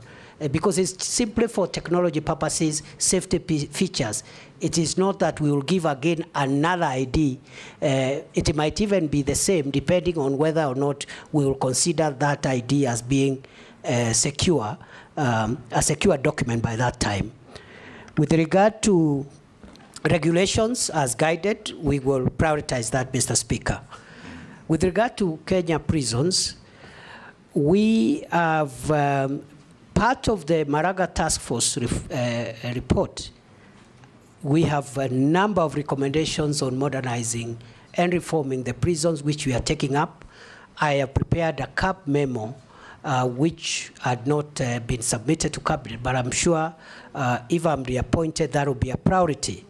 because it's simply for technology purposes, safety features. It is not that we will give again another ID. It might even be the same, depending on whether or not we will consider that ID as being secure, a secure document by that time. With regard to regulations as guided, we will prioritize that, Mr. Speaker. With regard to Kenya prisons, we have part of the Maraga Task Force report. We have a number of recommendations on modernizing and reforming the prisons, which we are taking up. I have prepared a CAB memo, which had not been submitted to Cabinet, but I'm sure if I'm reappointed, that will be a priority.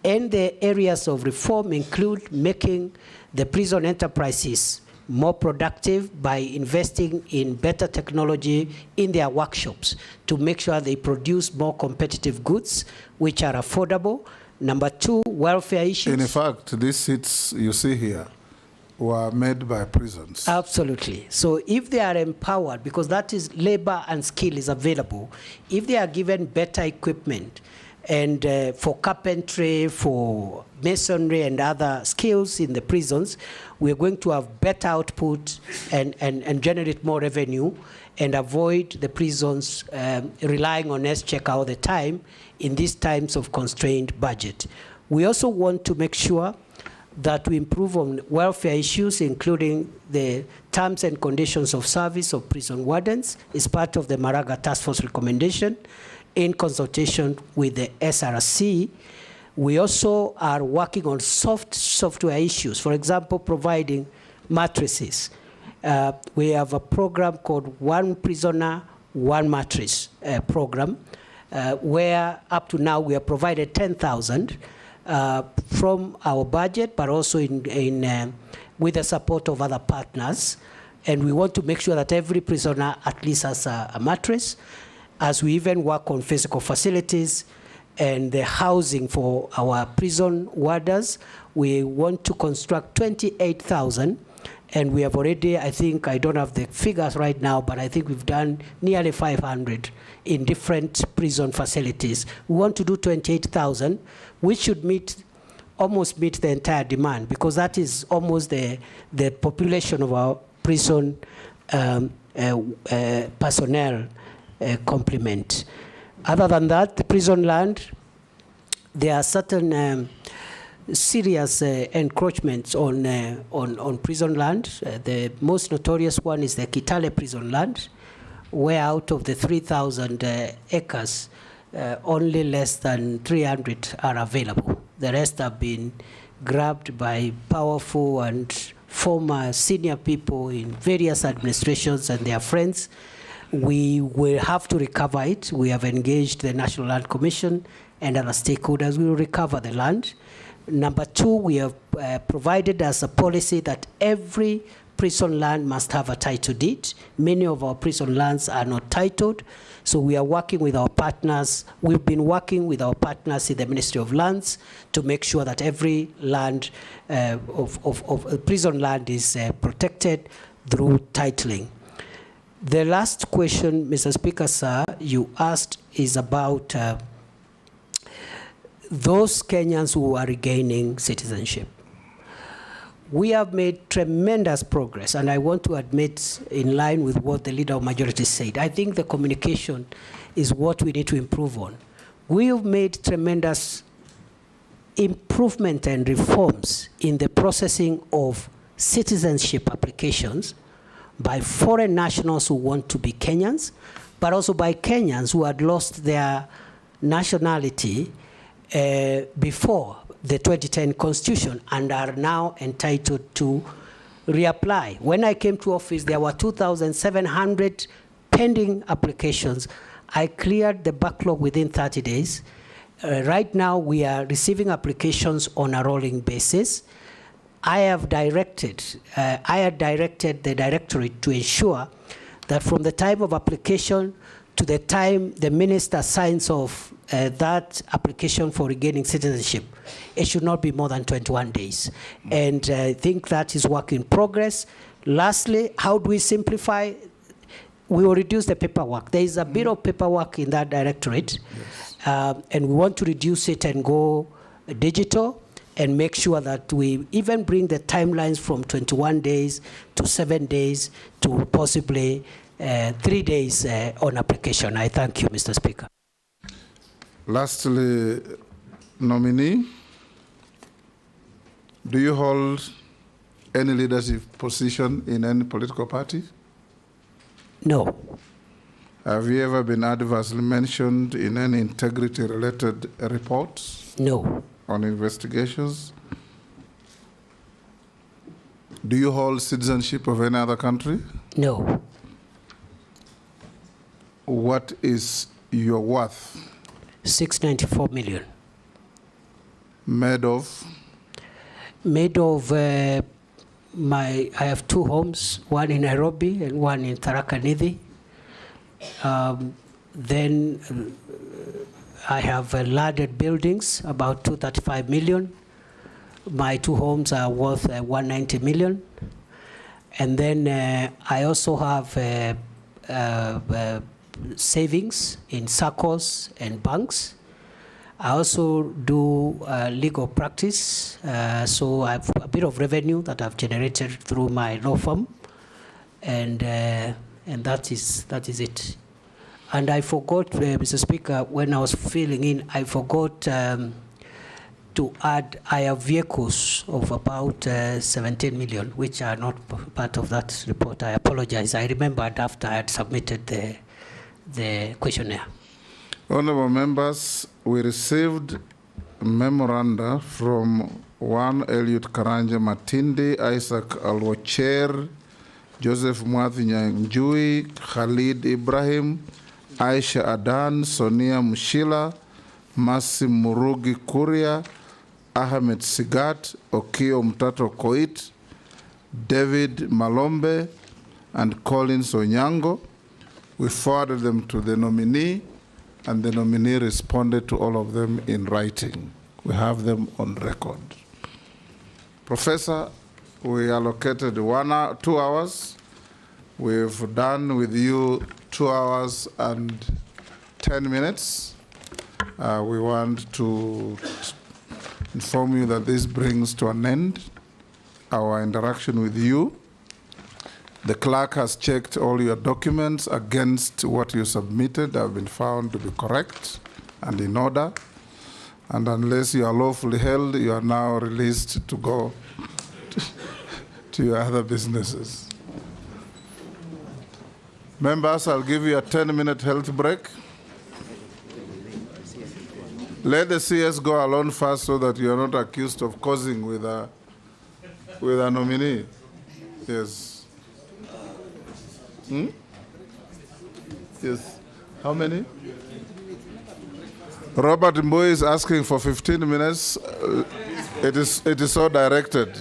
And the areas of reform include making the prison enterprises more productive by investing in better technology in their workshops to make sure they produce more competitive goods which are affordable. Number two, welfare issues. In fact, these seats you see here were made by prisons. Absolutely. So if they are empowered, because that is labor and skill is available, if they are given better equipment, and for carpentry, for masonry and other skills in the prisons, we're going to have better output and generate more revenue and avoid the prisons relying on S-check all the time in these times of constrained budget. We also want to make sure that we improve on welfare issues, including the terms and conditions of service of prison wardens. It's part of the Maraga Task Force recommendation in consultation with the SRC. We also are working on software issues. For example, providing mattresses. We have a program called One Prisoner, One Mattress program, where up to now we have provided 10,000 from our budget, but also with the support of other partners. And we want to make sure that every prisoner at least has a mattress, as we even work on physical facilities and the housing for our prison warders. We want to construct 28,000, and we have already, I think, I don't have the figures right now, but I think we've done nearly 500 in different prison facilities. We want to do 28,000, which should almost meet the entire demand, because that is almost the population of our prison personnel complement. Other than that, the prison land, there are certain serious encroachments on prison land. The most notorious one is the Kitale prison land, where out of the 3,000 acres, only less than 300 are available. The rest have been grabbed by powerful and former senior people in various administrations and their friends. we will have to recover it. We have engaged the National Land Commission and other stakeholders. We will recover the land. Number two, we have provided as a policy that every prison land must have a title deed. Many of our prison lands are not titled, so we are working with our partners. We've been working with our partners in the Ministry of Lands to make sure that every land of prison land is protected through titling. The last question, Mr. Speaker, sir, you asked is about those Kenyans who are regaining citizenship. We have made tremendous progress, and I want to admit, in line with what the Leader of Majority said, I think the communication is what we need to improve on. We have made tremendous improvement and reforms in the processing of citizenship applications by foreign nationals who want to be Kenyans, but also by Kenyans who had lost their nationality before the 2010 Constitution and are now entitled to reapply. When I came to office, there were 2,700 pending applications. I cleared the backlog within 30 days. Right now, we are receiving applications on a rolling basis. I had directed the Directorate to ensure that from the time of application to the time the Minister signs off that application for regaining citizenship, it should not be more than 21 days. And I think that is work in progress. Lastly, how do we simplify? We will reduce the paperwork. There is a bit of paperwork in that Directorate, and we want to reduce it and go digital, and make sure that we even bring the timelines from 21 days to 7 days to possibly 3 days on application. I thank you, Mr. Speaker. Lastly, nominee, do you hold any leadership position in any political party? No. Have you ever been adversely mentioned in any integrity-related reports? No. On investigations? Do you hold citizenship of any other country? No. What is your worth? 694 million. Made of? Made of I have 2 homes, one in Nairobi and one in Tharaka Nithi. Then I have landed buildings, about 235 million. My 2 homes are worth 190 million. And then I also have savings in SACCOs and banks. I also do legal practice, so I have a bit of revenue that I've generated through my law firm, and that is it. And I forgot, Mr. Speaker, when I was filling in, I forgot to add, I have vehicles of about 17 million, which are not part of that report. I apologize. I remembered after I had submitted the questionnaire. Honorable members, we received memoranda from one Eliud Karanja Matindi, Isaac Alwacher, Joseph Mwathi Nyanjui, Khalid Ibrahim, Aisha Adan, Sonia Mushila, Masi Murugi Kuria, Ahmed Sigat, Okio Mtato Koit, David Malombe, and Collins Onyango. We forwarded them to the nominee, and the nominee responded to all of them in writing. We have them on record. Professor, we allocated 2 hours. We've done with you 2 hours and 10 minutes. We want to inform you that this brings to an end our interaction with you. The clerk has checked all your documents against what you submitted, have been found to be correct and in order. And unless you are lawfully held, you are now released to go to your other businesses. Members, I'll give you a 10-minute health break. Let the CS go alone first so that you are not accused of causing with a nominee. Yes. Yes. How many? Robert Mboy is asking for 15 minutes. It is so directed.